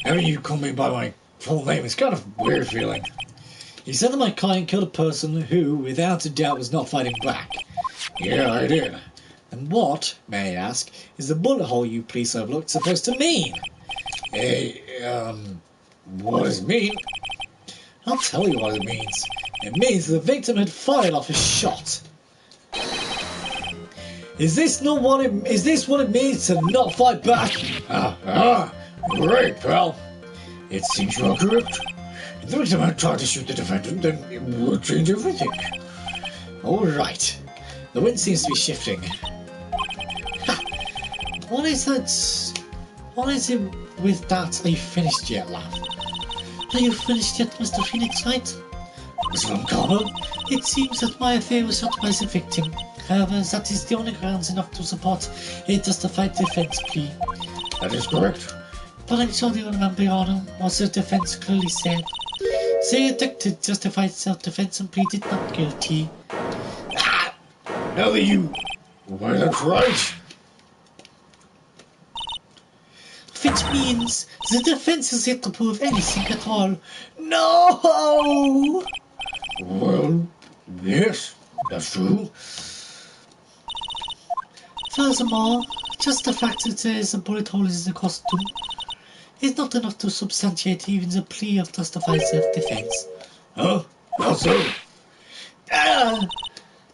Having you call me by my full name is kind of weird feeling. You said that my client killed a person who, without a doubt, was not fighting back. Yeah, I did. And what, may I ask, is the bullet hole you police overlooked supposed to mean? Hey, what does it mean? I'll tell you what it means. It means the victim had fired off a shot. Is this what it means to not fight back? Right, pal. It seems you are correct. If the victim had tried to shoot the defendant, then it would change everything. Alright. The wind seems to be shifting. Ha! What is that? What is it with that "are you finished yet" laugh? Are you finished yet, Mr. Phoenix Wright? Muslim Colonel? It seems that my affair was shot by the victim. However, that is the only grounds enough to support a justified defense plea. That is correct. But I'm sure you remember, Your Honor, what the defense clearly said. The addicted justified self-defense and pleaded not guilty. Now that you... Why, that's right. Which means the defense is yet to prove anything at all. No! Well, yes, that's true. Furthermore, just the fact that there is a bullet hole in the costume is not enough to substantiate even the plea of justified self-defense. Huh? How so?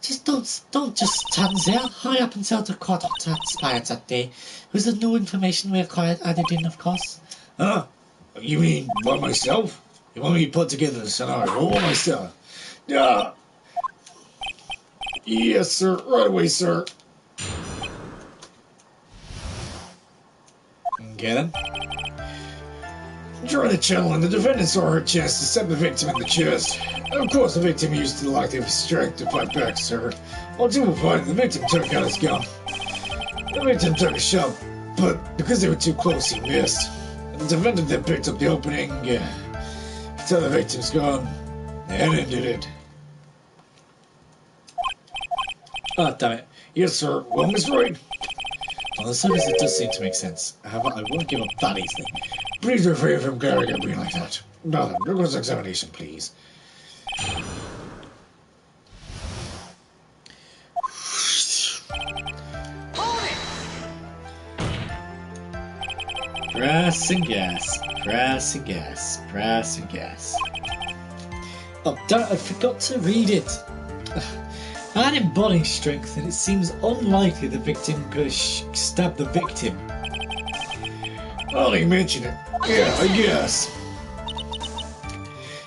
Just don't just stand there. Hurry up and tell the court what transpired that day, with the new information we acquired added in, of course. Huh? You mean by myself? You want me to put together the scenario all by myself? Yes, sir. Right away, sir. Okay then. During the channeling, the defendant saw her chance to stab the victim in the chest. Of course, the victim used the lack of strength to fight back, sir. While two were fighting, the victim took out his gun. The victim took a shot, but because they were too close, he missed. The defendant then picked up the opening, until the victim's gone, and ended it. Oh, damn it. Yes, sir. Well, Miss Wright. On the surface, it does seem to make sense. However, I won't give up that easily. Please refrain from carrying at me like that. Nothing. Rigorous examination, please. Pressing gas, pressing gas, pressing gas. Oh, damn it, I forgot to read it. Add embodying strength, and it seems unlikely the victim could stab the victim. Well, you mentioned it. Yeah, I guess.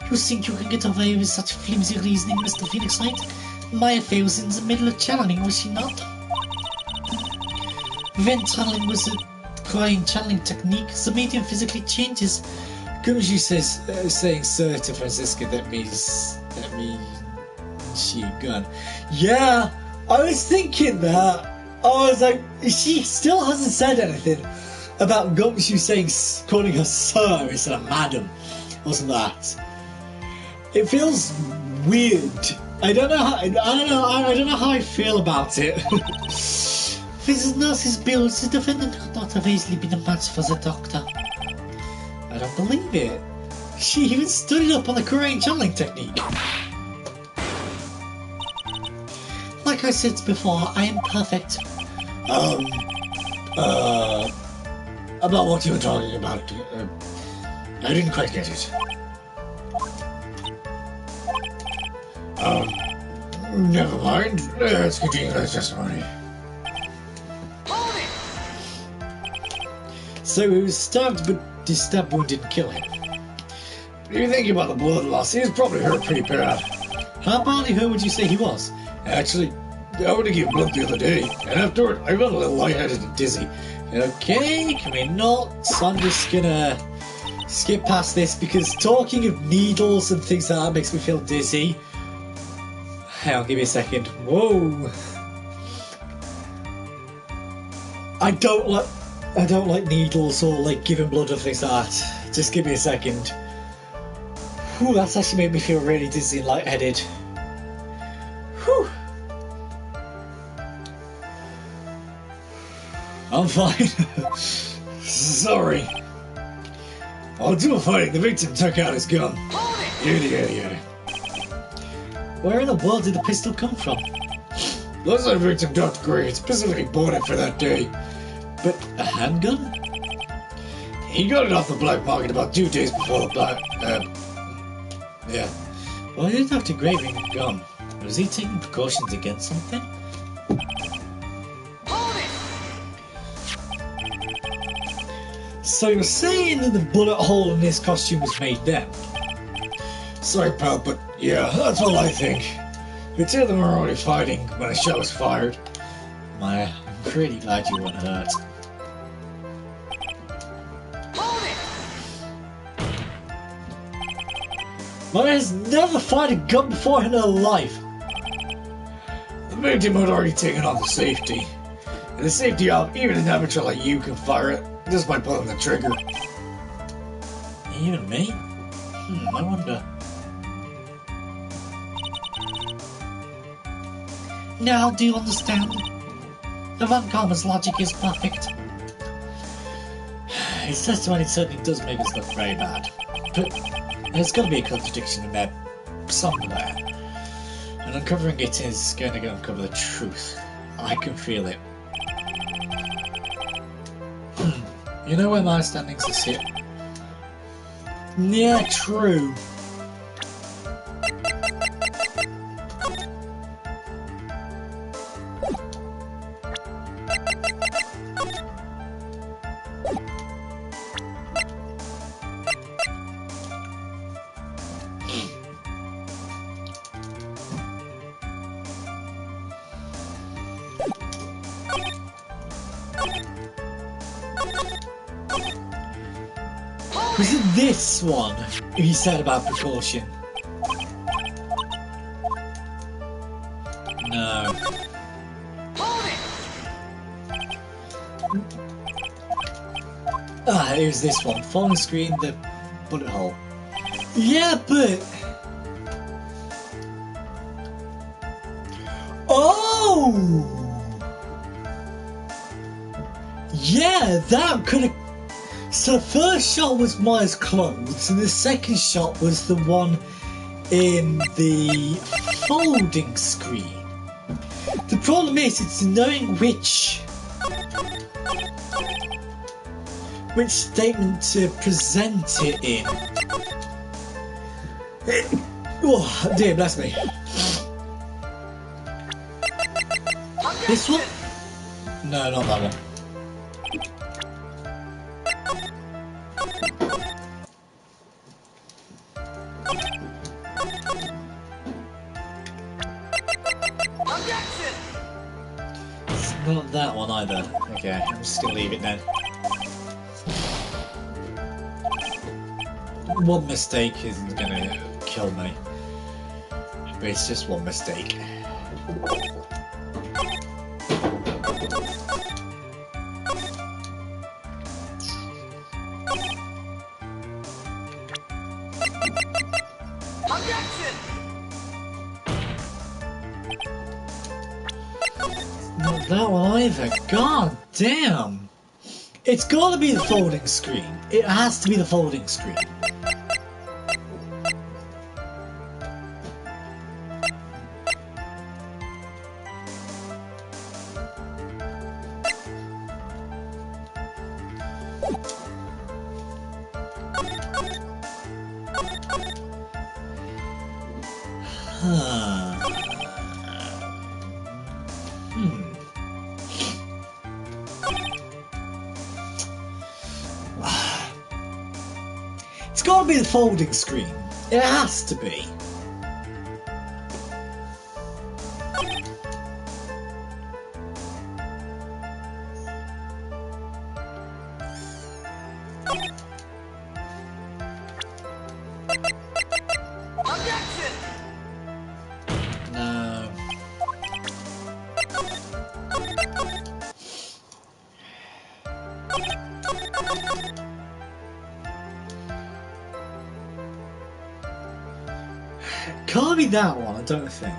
You think you can get away with such flimsy reasoning, Mr. Phoenix Wright? My affair was in the middle of channeling, was she not? When channeling was a crying channeling technique, the medium physically changes. Gumshoe says, saying sir to Francisca, that means she gone. Yeah, I was thinking that. I was like, she still hasn't said anything about Gumshoe calling her sir instead of madam. Wasn't that? It feels weird. I don't know how I feel about it. With the nurse's bills, the defendant could not have easily been a match for the doctor. I don't believe it. She even studied up on the Korean channeling technique. Like I said before, I am perfect. About what you were talking about, I didn't quite get it. Never mind. Let's continue the testimony. So he was stabbed, but his stab wound didn't kill him. If you think about the blood loss, he was probably hurt pretty bad. How badly hurt would you say he was? Actually, I went to give blood the other day, and afterward, I got a little lightheaded and dizzy. Okay, can we not? So I'm just gonna skip past this because talking of needles and things like that makes me feel dizzy. Hang on, give me a second. Whoa! I don't like needles or like giving blood or things like that. Just give me a second. Whew, that's actually made me feel really dizzy and lightheaded. Whew. I'm fine. Sorry. While dual fighting, the victim took out his gun. Yada yada yada. Where in the world did the pistol come from? Last I victim Dr. Gray had specifically bought it for that day. But a handgun? He got it off the black market about 2 days before the black... yeah. Why did Dr. Gray bring a gun? Was he taking precautions against something? So you're saying that the bullet hole in this costume was made then? Sorry, pal, but yeah, that's all I think. The two of them were already fighting when a shot was fired. I'm pretty glad you weren't hurt. Maya has never fired a gun before in her life. The victim had already taken off the safety. And the safety of even an amateur like you can fire it just by pulling the trigger. Even me? I wonder. Now do you understand? Van Karma's logic is perfect. His testimony certainly does make us look very bad. But there's got to be a contradiction in there somewhere. And uncovering it is going to uncover the truth. I can feel it. You know where my standings are sit? Yeah, true. Was it this one he said about precaution? No. Ah, here's this one. Falling screen, the bullet hole. Yeah, but... Oh! Yeah, that could have... So the first shot was Maya's clothes, and the second shot was the one in the folding screen. The problem is, it's knowing which statement to present it in. Oh, dear, bless me. This one? No, not that one. Not that one either. Okay, I'm just gonna leave it then. One mistake isn't gonna kill me, but it's just one mistake. Not that one either. God damn! It's gotta be the folding screen. It has to be the folding screen. It's gotta be the folding screen. It has to be. No. Can't be that one, I don't think.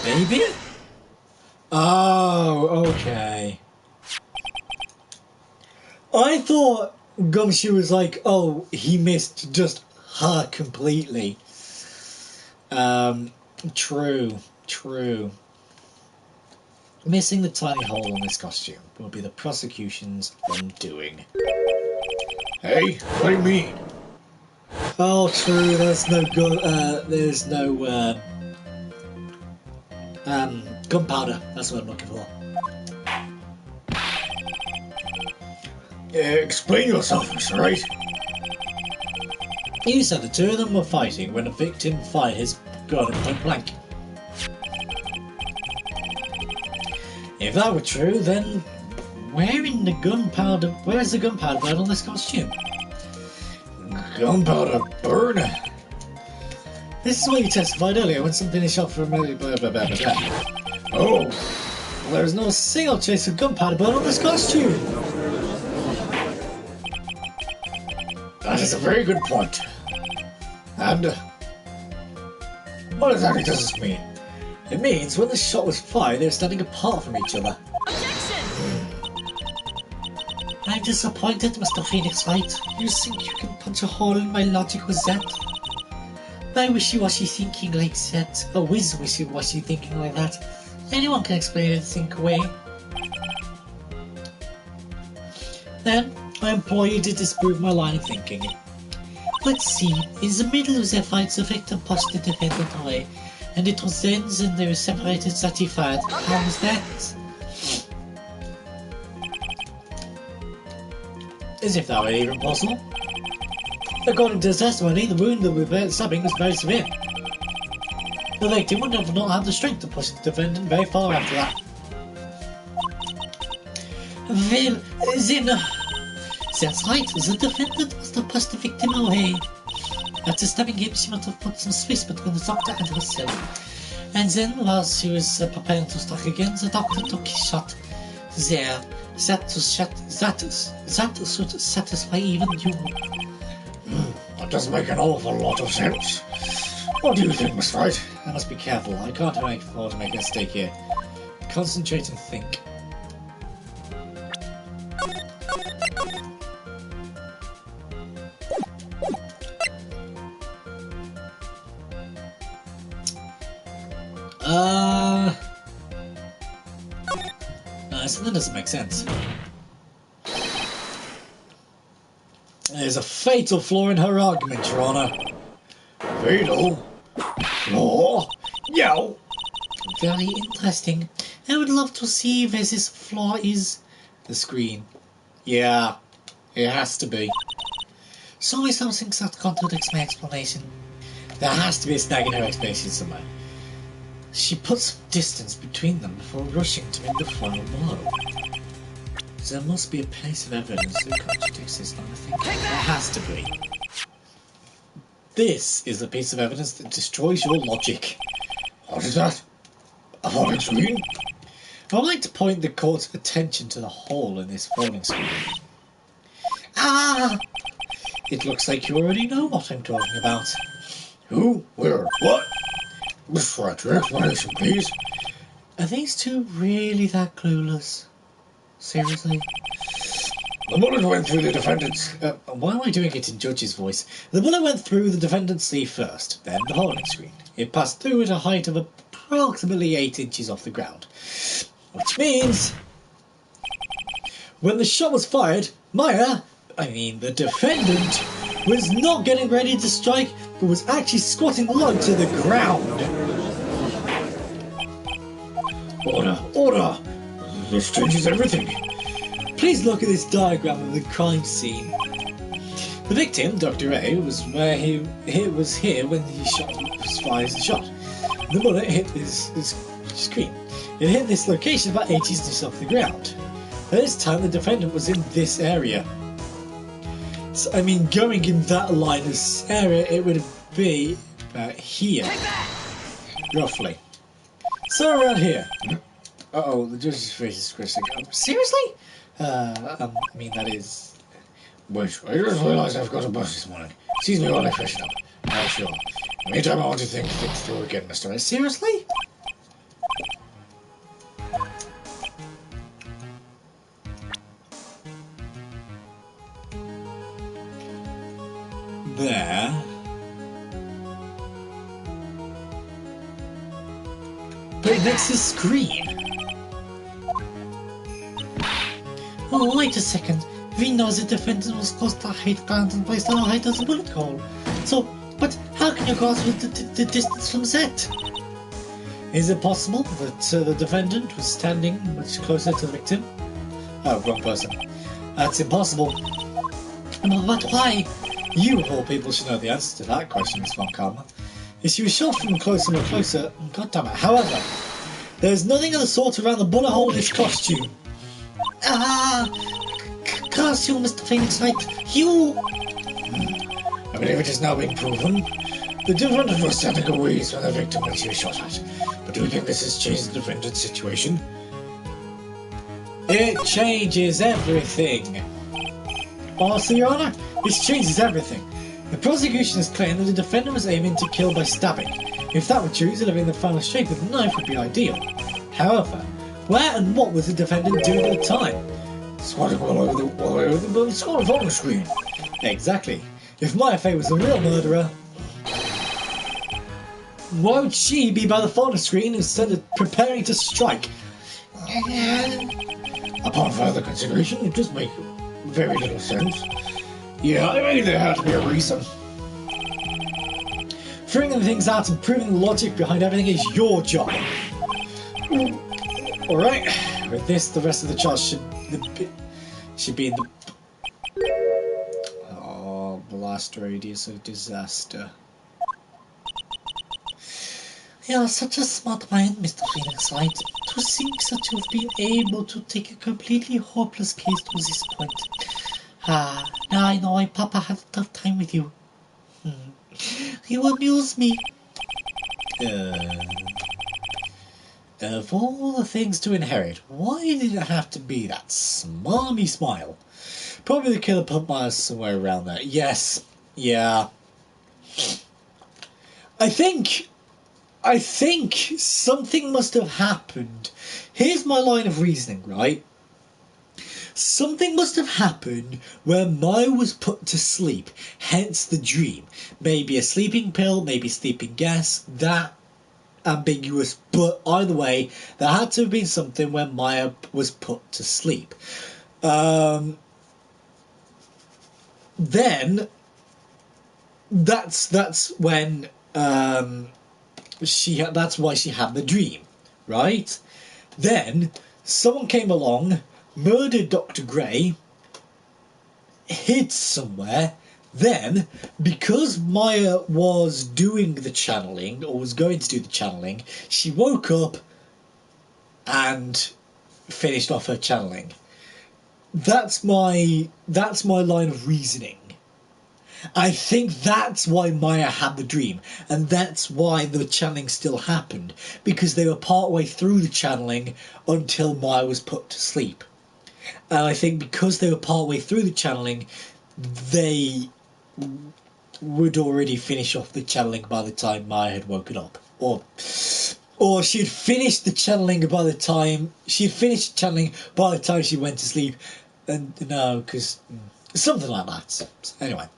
Maybe? Oh, okay. I thought Gumshoe was like, oh, he missed just her completely. True. Missing the tiny hole in this costume will be the prosecution's undoing. Hey, what do you mean? Oh, true. There's no gunpowder. That's what I'm looking for. Explain yourself, Mr. Wright. You said the two of them were fighting when the victim fired his gun at point blank. If that were true, then where is the gunpowder burn on this costume? Gunpowder burn? This is what you testified earlier when something is shot from blah blah blah blah blah. Oh, Well, there is not a single trace of gunpowder burn on this costume. that is a very good point. And what exactly does this mean? It means when the shot was fired, they were standing apart from each other. I'm disappointed, Mr. Phoenix Wright. You think you can punch a hole in my logic with that? My wishy-washy thinking like that. A wishy-washy thinking like that. Anyone can explain it and think away. Then, I implore you to disprove my line of thinking. Let's see. In the middle of their fight, the victim pushed the defendant away, and it was then they were separated that he fired. How was that? As if that were even possible. According to his testimony, the wound that was stabbing was very severe. The victim would have not had the strength to push the defendant very far after that. Well, then, that's right, the defendant must have pushed the victim away. After stabbing him, she must have put some space between the doctor and herself. And then, while she was preparing to strike again, the doctor took his shot. There, that should satisfy even you. That does make an awful lot of sense. What do you think, Mr. Wright? I must be careful. I can't afford to make a mistake here. Concentrate and think. No, something doesn't make sense. There's a fatal flaw in her argument, Your Honour. Fatal? Flaw? Yow! Very interesting. I would love to see where this flaw is. The screen. Yeah, it has to be. Show me something that contradicts my explanation. There has to be a snag in her explanation somewhere. She put some distance between them before rushing to make the final blow. There must be a piece of evidence that contradicts this line of thinking. There has to be. This is a piece of evidence that destroys your logic. What is that? A falling screen? I would like to point the court's attention to the hole in this falling screen. Ah! It looks like you already know what I'm talking about. Who? Where? What? Mr. Wright, your explanation, please. Are these two really that clueless? Seriously? The bullet went through the defendant's... Why am I doing it in Judge's voice? The bullet went through the defendant's sleeve first, then the hole in the screen. It passed through at a height of approximately 8 inches off the ground. Which means... when the shot was fired, the defendant, was not getting ready to strike, but was actually squatting low to the ground. Order! Order! This changes everything. Please look at this diagram of the crime scene. The victim, Dr. A, was where he was here when he fired the shot. The bullet hit his screen. It hit this location about 8 inches off the ground. At this time, the defendant was in this area. So, going in that line of area, it would be about here. Roughly. So around here. Uh-oh, the judge's face is squishing. Seriously? That is... Wait, I just realised I've got a bus this morning. Excuse me while I freshen up. Now, sure. Meantime, I want to think things through again, Mr. Ace. Seriously? there. But next to the screen. Oh, wait a second. We know the defendant was caused to hate ground and placed our height as a bullet hole. So, but how can you grasp the distance from that? Is it possible that the defendant was standing much closer to the victim? Oh, wrong person. That's impossible. But why? You, of all people, should know the answer to that question, Miss Von Karma. If she was shot from closer and closer, God damn it. However, there's nothing of the sort around the bullet hole in this costume. Costume, Mr. Phoenix Knight, you... I believe it has now been proven. The defendant was standing a ways from the victim when she was shot at. But do you think this has changed the defendant's situation? It changes everything. Honestly, Your Honor, this changes everything. The prosecution has claimed that the defendant was aiming to kill by stabbing. If that were true, delivering the final shape with a knife would be ideal. However, where and what was the defendant doing at the time? Squatting all over the skull on the screen. Exactly. If Maya Fey was the real murderer, why would she be by the phone screen instead of preparing to strike? Upon further consideration, it does make very little sense. Yeah, I mean, there had to be a reason. Figuring things out and proving the logic behind everything is your job. Alright, with this, the rest of the charge should be in the... Oh, blast radius of disaster. You are such a smart man, Mr. Phoenix Wright. To think that you've been able to take a completely hopeless case to this point. Now I know why Papa had a tough time with you. You amuse me. Of all the things to inherit, why did it have to be that smarmy smile? Probably the killer put Myers somewhere around there. Yes. Yeah. I think something must have happened. Here's my line of reasoning, right? Something must have happened where Maya was put to sleep, hence the dream. Maybe a sleeping pill, maybe sleeping gas, that ambiguous, but either way, there had to have been something where Maya was put to sleep. Then that's when that's why she had the dream, right? Then someone came along, murdered Dr. Gray, hid somewhere. Then, because Maya was doing the channeling, or was going to do the channeling, she woke up and finished off her channeling. That's my line of reasoning. I think that's why Maya had the dream, and that's why the channeling still happened, because they were partway through the channeling until Maya was put to sleep. And I think because they were partway through the channeling, they would already finish off the channeling by the time Maya had woken up. Or she'd finished the channeling by the time she went to sleep. And no, because something like that. So, anyway.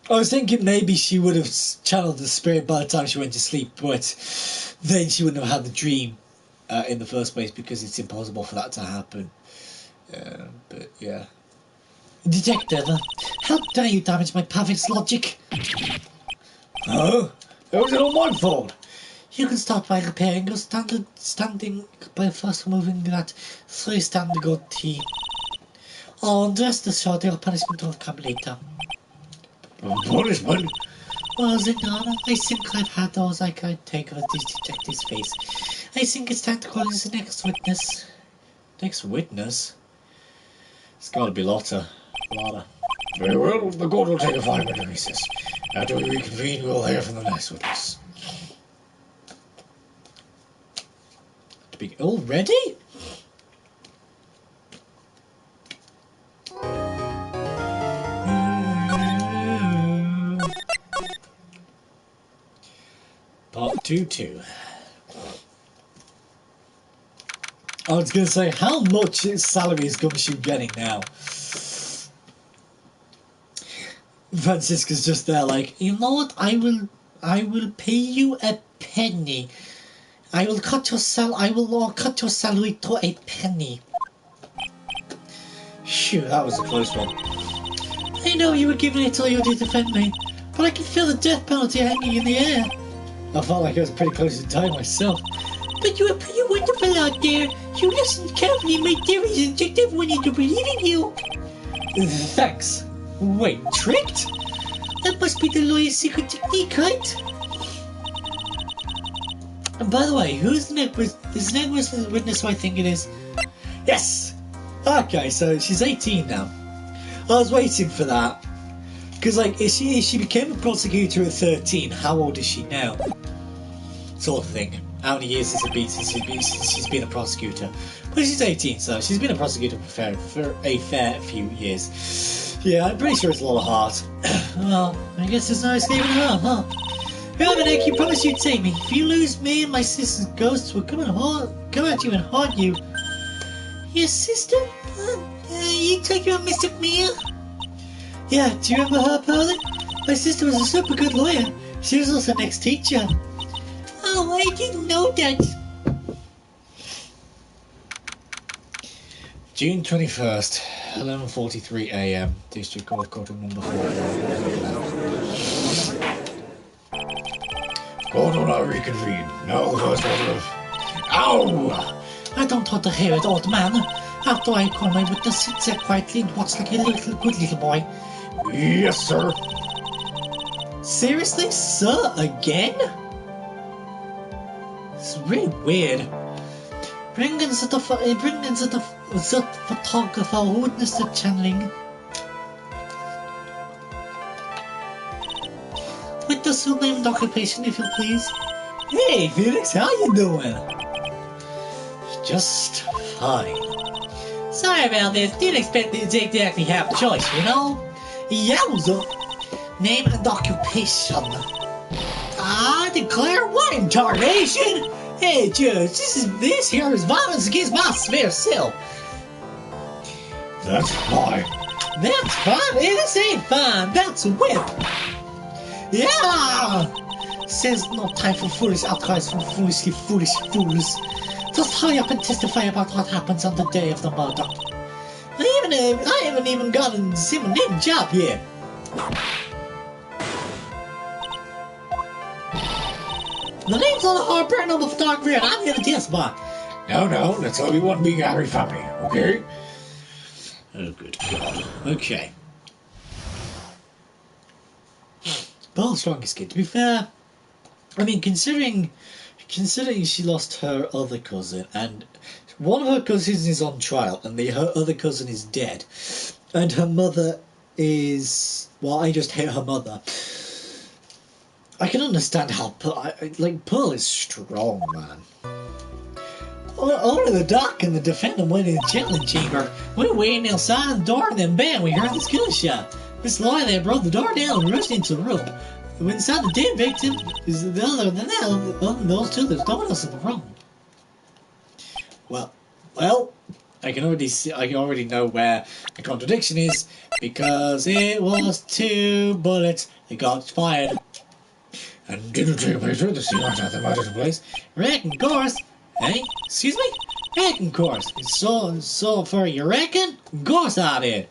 I was thinking maybe she would have channeled the spirit by the time she went to sleep, but then she wouldn't have had the dream in the first place, because it's impossible for that to happen. But yeah. Detective, how dare you damage my perfect logic? Oh? How is it all my fault? You can start by repairing your standing by first removing that 3-standard goatee. Oh, rest assured your punishment will come later. Punishment? Well, then, I think I've had those I can take of this detective's face. I think it's time to call in the next witness. Next witness? It's got to be Lotta. Very well, the court will take a 5-minute recess. After we reconvene, we'll hear from the next witness. Already? Part 2-2. I was going to say, how much salary is Gumshoe getting now? Francisca's just there like, you know what, I will pay you a penny. I will cut your salary to a penny. Phew, that was a close one. I know you were giving it all you did to defend me, but I can feel the death penalty hanging in the air. I felt like I was pretty close to dying myself. But you were pretty wonderful out there. You listened carefully and made theories and tricked everyone into believing you. Thanks. Wait, tricked? That must be the lawyer's secret technique, right? And by the way, who's the next witness who I think it is? Yes! Okay, so she's 18 now. I was waiting for that. Because, like, if she became a prosecutor at 13, how old is she now? Sort of thing. How many years has it been since she's been a prosecutor? Well, she's 18, so she's been a prosecutor for a fair few years. Yeah, I'm pretty sure it's a lot of heart. Well, I guess there's no escaping her, huh? Remember, Nick, you promised you'd save me. If you lose me and my sister's ghosts will come at you and haunt you. Your sister? You talking about Mr. Mia? Yeah, do you remember her, Pearlie? My sister was a super good lawyer. She was also Nick's teacher. Oh, I didn't know that. June 21st, 11:43 a.m. District Court, courtroom number 4. Court will now reconvene. Now the first order of... Ow! I don't want to hear it, old man. After I call my witness, sit there quietly and watch like a good little boy. Yes, sir. Seriously, sir? Again? It's really weird. Bring in the photographer who witnessed the channeling. Witness your name and occupation, if you please. Hey, Felix, how you doing? Just fine. Sorry about this. Didn't expect you to actually have a choice, you know? Yowza. Name and occupation. I declare what interrogation? Hey, Judge, this here is violence against my spare self. That's fine. That's fine. Hey, this ain't fine. That's a whip. Yeah. Says no time for foolish outcries from foolish fools. Just hurry up and testify about what happens on the day of the murder. I haven't even gotten a name job yet. The name's on the hard paranormal photographer and I'm here to testify. No, let's all be one big happy family, okay? Oh, good God. Okay. Bill's strongest kid. To be fair, I mean, considering she lost her other cousin, and one of her cousins is on trial, and her other cousin is dead, and her mother is... Well, I just hate her mother. I can understand how Pearl is strong, man. Over the dock and the defendant went in the challenge chamber. We were waiting outside the door and then bam, we heard this gunshot. This lawyer there broke the door down and rushed into the room. When inside the dead victim is other than those two, there's no one else in the room. Well, I can already know where the contradiction is because it was 2 bullets that got fired. And did you take a picture of the scene after the murder took place? Reckon, course. Hey, excuse me? Reckon, course. So for you reckon? Course I did.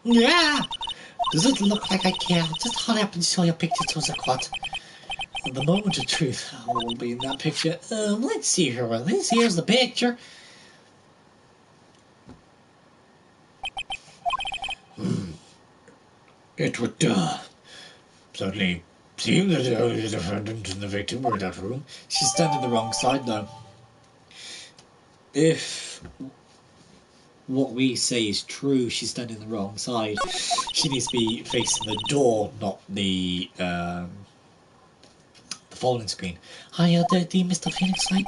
Yeah. Does it look like I care? Just hurry up and show your picture to the court. The moment of truth will be in that picture. Let's see here. Here's the picture. It would certainly seem that only the defendant and the victim were in that room. She's standing the wrong side, though. If what we say is true, she's standing the wrong side. She needs to be facing the door, not the falling screen. Are you dirty, Mr. Phoenix Wright?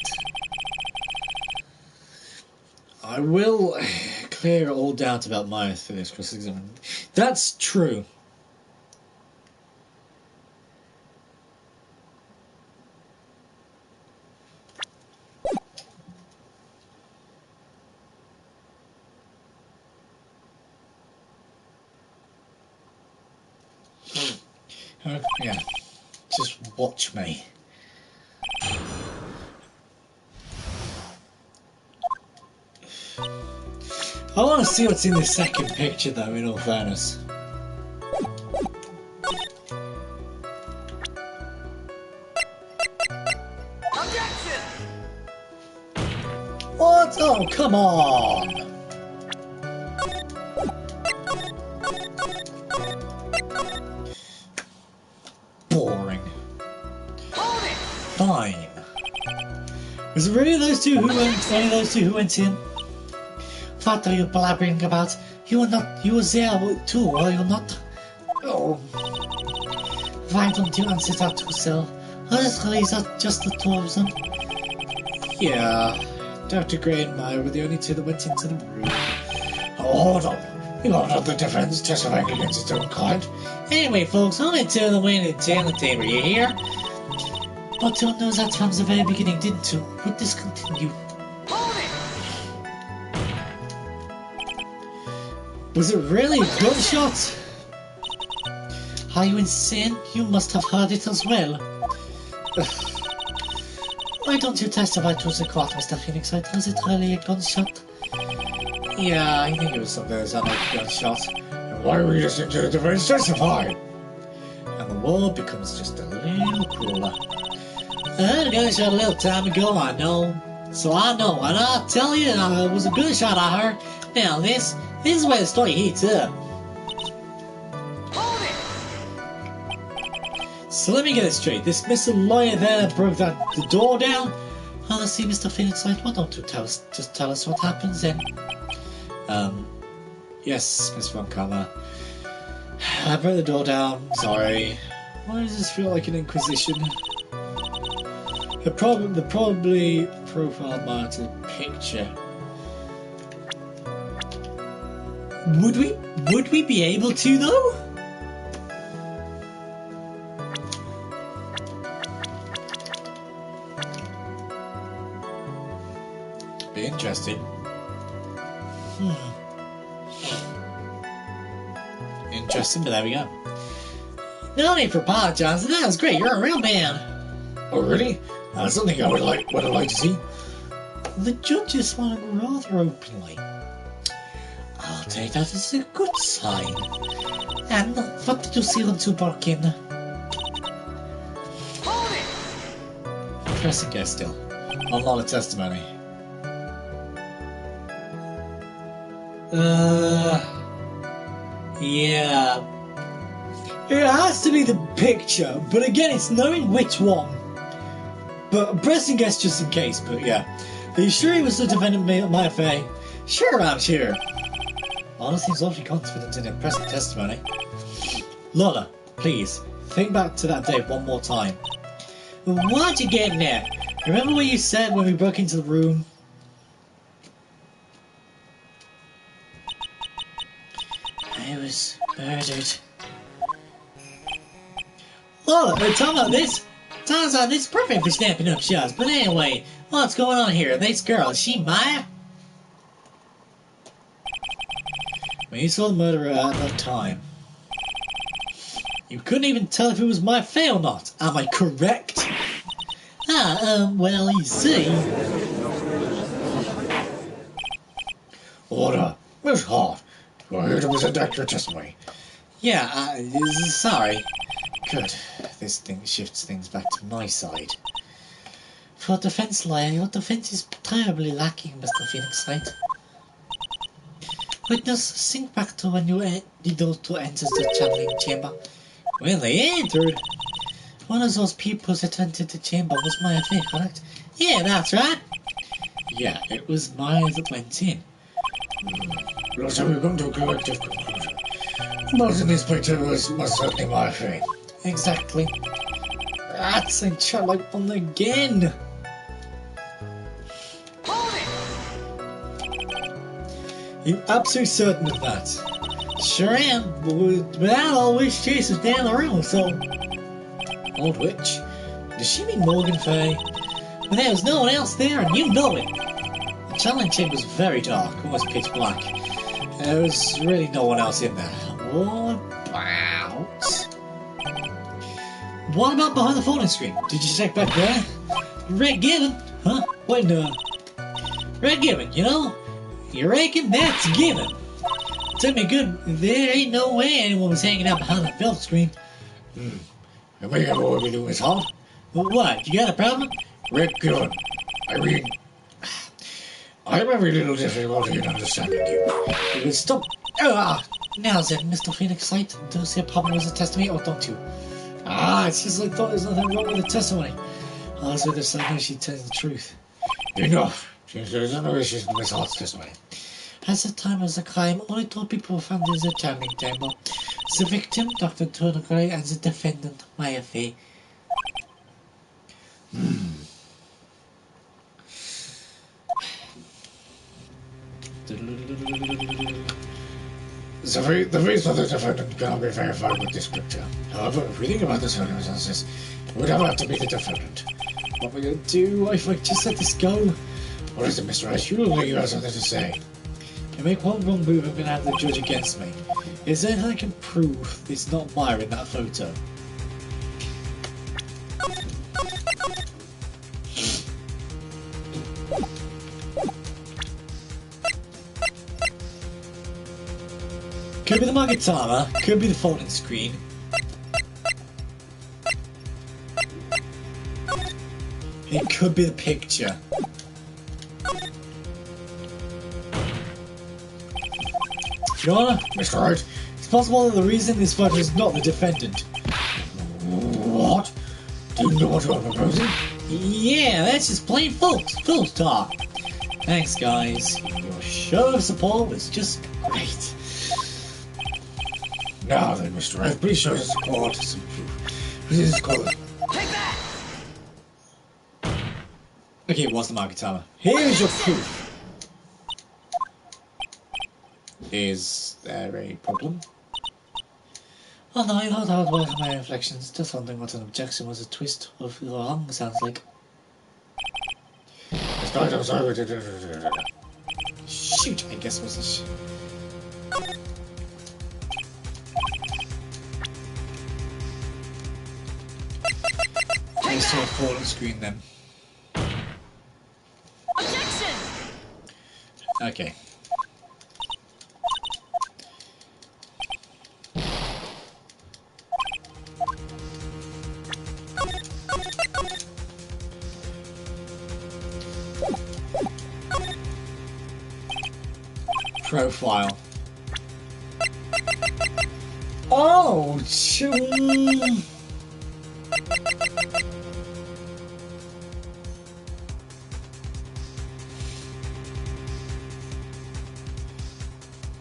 I will clear all doubt about my Phoenix cross-examination. That's true. Yeah, just watch me. I want to see what's in this second picture, though, in all fairness. Objection! What? Oh, come on! Boring. Hold it! Fine. Was it really those two who went? Only those two who went in? What are you blabbering about? You were there too, were you not? Oh, Why don't you answer that to yourself? Honestly, is that just the two of them? yeah. Dr. Gray and Maya were the only two that went into the room. Oh, hold on. You are not the defense testifying against its own kind. Anyway, folks, only two of them went into the table, you hear? But you knew that from the very beginning, didn't you? Would this continue? Hold it! Was it really gunshots? Are you insane? You must have heard it as well. Why don't you testify to the court, Mr. Phoenix? Was it really a gunshot? Yeah, I think it was something that sounded like a gunshot. And why were you listening to the defense testify? And the world becomes just a little crueler. I heard a gunshot a little time ago, I know. So I know, and I'll tell you, it was a gunshot I heard. Now, this is where the story heats up. Hold it! So let me get it straight. This Mr. Lawyer there broke the door down? Honestly, Mr. Phoenix, why don't you just tell us what happens then? Yes, Miss Von Kammer. I broke the door down, sorry. Why does this feel like an inquisition? They probably profiled Marta's picture. Would we be able to, though? Be interesting. Interesting, but there we go. No need for apologizing. That was great. You're a real man. Oh, really? That's something I would like to see. The judge is smiling rather openly. I'll take that as a good sign. And what did you see them two bark in? Hold it! Pressing guest still. A lot of testimony. Yeah. It has to be the picture, but again, it's knowing which one. But I'm pressing guess just in case, but yeah. Are you sure he was the defendant, Maya Fey? Sure, I'm sure. Lola seems awfully confident in her present testimony. Lola, please, think back to that day one more time. What'd you get in there? Remember what you said when we broke into the room? I was murdered. Lola, tell me this. Turns out this is perfect for snapping up shots. But anyway, what's going on here? This girl, is she Maya? When you saw the murderer at that time, you couldn't even tell if it was Maya Fey or not. Am I correct? Well, you see. Order. Miss Hart, you are here to present accurate testimony. Yeah, sorry. Good. This thing shifts things back to my side. For a defense lawyer, your defense is terribly lacking, Mr. Phoenix, right? Witness, think back to when those two entered the channeling chamber. When they entered, One of those people that entered the chamber was Maya Fey, correct? Yeah, that's right. yeah, it was Maya that went in. Looks like we've come to a collective conclusion. Most of these pictures must certainly my fate. Exactly. That's a Sherlock one again. Hold it! You absolutely certain of that? Sure am, but without all witch chasers down the room, so... Old witch? Does she mean Morgan Fey? But there was no one else there, and you know it. The channeling chamber was very dark, almost pitch black. There was really no one else in there. What about... What about behind the folding screen? Did you check back there? Red Given? Huh? Wait, no. Red Given, you know? You reckon that's given? Tell me good, there ain't no way anyone was hanging out behind the folding screen. I may have what we do is hard. What, you got a problem? Red Given. I mean, I'm every little difficulty in understanding you. You will stop. Now then, Mr. Phoenix Light, do you see a problem with the testimony or don't you? It's just like I thought there's nothing wrong with the testimony. So there's no way she tells the truth. Enough. There's no issues with Miss Hart's testimony. At the time of the crime, only 2 people were found in the turning table. The victim, Dr. Turner Gray, and the defendant, Maya Fay. The face of the defendant cannot be verified with this picture. However, if we think about the circumstances, it would have to be the defendant. What am I going to do? If I just let this go? What is it, Mr. Rice? You look like you have something to say. If I make one wrong move, I'm going to have the judge against me. Is there anything I can prove it's not Maya in that photo? Could be the Magatama, could be the folding screen. It could be the picture. Your Honor, Mr. Wright? it's possible that the reason this photo is not the defendant. What? Do you know what you are proposing? Yeah, that's just plain false talk. Thanks, guys. Your show of support was just great. Now then, Mr. Wright, please show us support. Some proof. Please call it. Take that! Okay, it was the Magatama. Here's your proof. Is there a problem? Oh no, you know how to work on my reflections. Just wondering what an objection was a twist of the wrong sounds like. I'm sorry. Shoot, I guess it was a I saw a fallen screen then. Objection! Okay. Profile. Oh,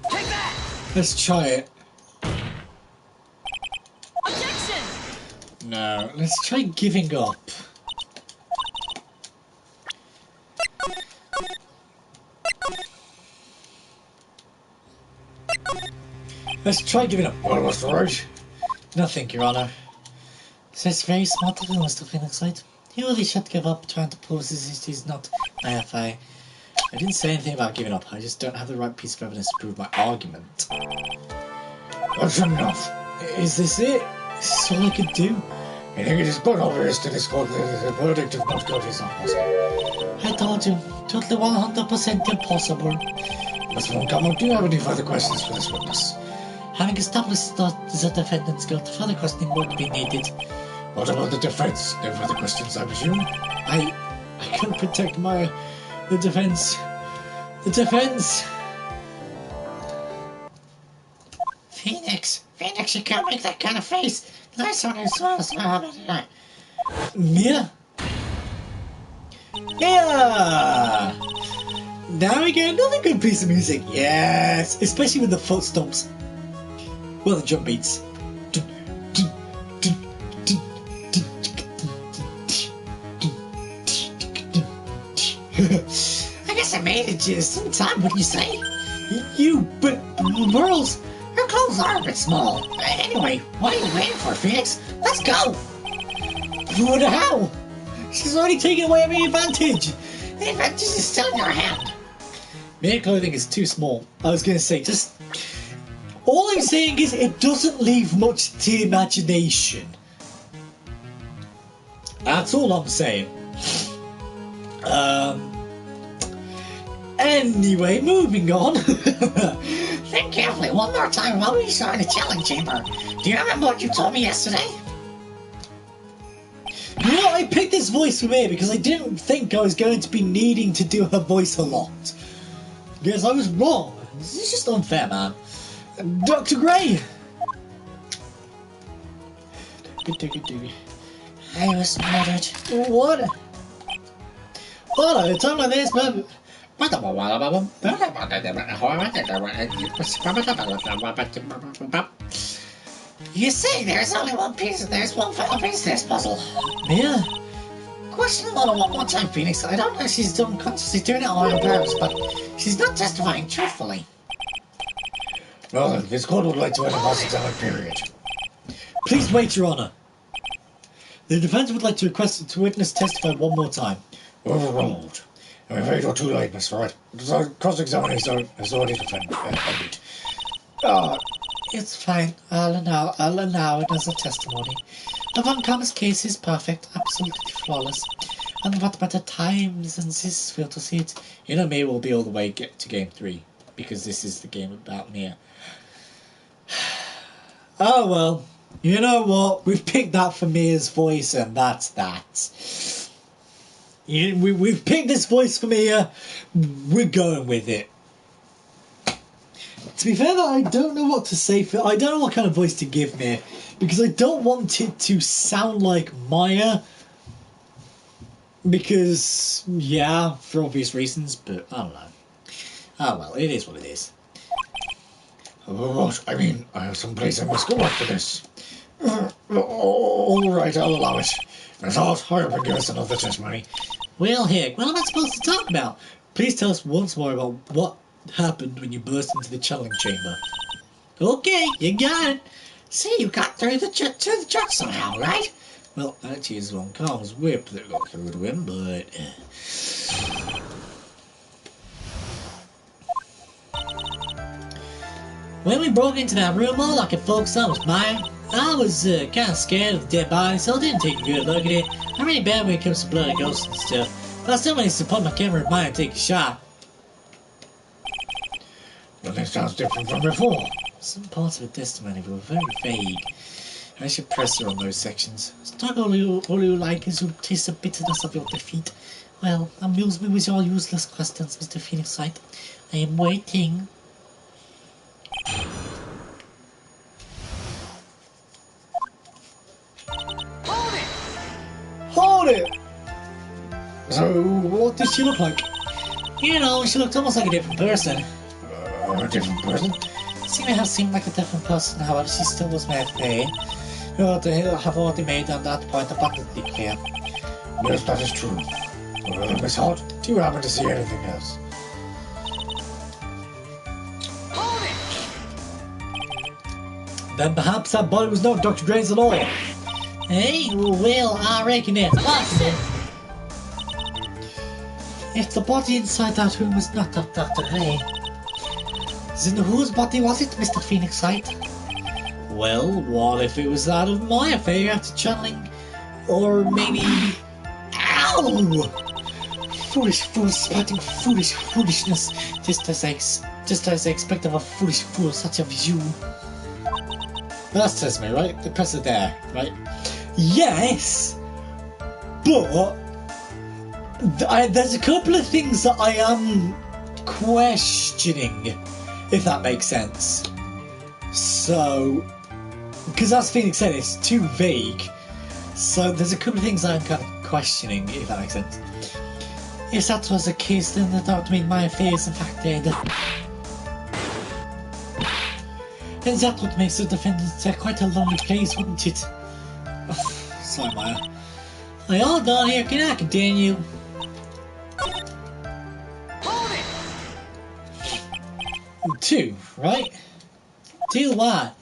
Take that! let's try it. Objection! No, let's try giving up. Let's try giving up. What was the word? Nothing, Your Honor. That's very smart of you, Mr. Phoenix Light. You really should give up trying to prove this is not IFI. I didn't say anything about giving up. I just don't have the right piece of evidence to prove my argument. That's enough. Is this it? Is this all I could do? I think it is quite obvious to this court that the verdict of not guilty is not possible. I told you, totally 100% impossible. Mr. Montgomery, do you have any further questions for this witness? Having established that the defendant's guilt, further questioning won't be needed. What about the defense? No further questions, I presume? I couldn't protect the defense. The defense. Phoenix, you can't make that kind of face. Nice one, you smiles. Mia? Mia! Now we get another good piece of music. Yes, especially with the foot stomps. Well, the drum beats. I guess I made it just in time, wouldn't you say? But Pearls, Her clothes are a bit small. Anyway, what are you waiting for, Phoenix? Let's go! what the hell? She's already taken away my advantage. The advantage is still in your hand. Mere clothing is too small. I was going to say, just... All I'm saying is it doesn't leave much to imagination. That's all I'm saying. Anyway, moving on. Think carefully one more time while we saw in the challenge chamber. Do you remember what you told me yesterday? You know, I picked this voice from here because I didn't think I was going to be needing to do her voice a lot. Because I was wrong. This is just unfair, man. Dr. Gray! I was murdered. What? What? At a time like this, man. You say there's only one piece, there's one final piece to this puzzle. Yeah. Question the model one more time, Phoenix. I don't know if she's unconsciously doing it all on purpose, but she's not testifying truthfully. Well, this court would like to end a hostile period. Please wait, Your Honor. The defense would like to request the witness testify one more time. Overruled. I'm afraid you're too late, Mr. Wright. Cross-examination is already defended. It's fine. I'll allow it as a testimony. The Von Thomas case is perfect, absolutely flawless. And what better times than this for to see it? You know, Mia will be all the way to game 3, because this is the game about Mia. Oh well, you know what? We've picked that for Mia's voice, and that's that. We've picked this voice for Mia. We're going with it. To be fair, though, I don't know what to say. I don't know what kind of voice to give Mia, because I don't want it to sound like Maya. Because, yeah, for obvious reasons, but I don't know. Oh well, it is what it is. What? I mean, I have some place I must go after this. All right, I'll allow it. I thought, hurry up and give us another testimony. Well, heck, what am I supposed to talk about? Please tell us once more about what happened when you burst into the challenge chamber. Okay, you got it. See, you got through the judge somehow, right? Well, actually, his one car was whipped that got through to him, but... When we broke into that room, all I could focus on was Maya. I was kind of scared of the dead body, so I didn't take a good look at it. I'm really bad when it comes to bloody ghosts and stuff, but I still managed to point my camera at Maya and take a shot. Well, that sounds different from before. Some parts of the testimony were very vague. I should press her on those sections. Start all you like is to taste the bitterness of your defeat. Well, amuse me with your useless questions, Mr. Phoenix Wright. I am waiting. Hold it! So, What did she look like? You know, she looked almost like a different person. a different person? She may have seemed like a different person, however, she still was made pay. You have already made on that point abundantly clear. Yes, that is true. Miss Hart, do you happen to see anything else? Then perhaps that body was not Dr. Gray's at all. Hey, well, I reckon it's possible. If the body inside that room was not of Dr. Gray, then whose body was it, Mr. Phoenix Wright? Well, what if it was that of my affair after channeling? Or maybe... Ow! Foolish fools spouting foolishness, just as I expect of a foolish fool such as you. That's testimony, right? The press it there, right? Yes! But... there's a couple of things that I am questioning, if that makes sense. So... Because as Phoenix said, it's too vague. So there's a couple of things I'm kind of questioning, if that makes sense. If that was the case, then the doubt made my affair is in fact dead. And that would make the defendant quite a lonely place, wouldn't it? Sorry, Maya. Hey, hold on here, can I continue? Two, right? Do what?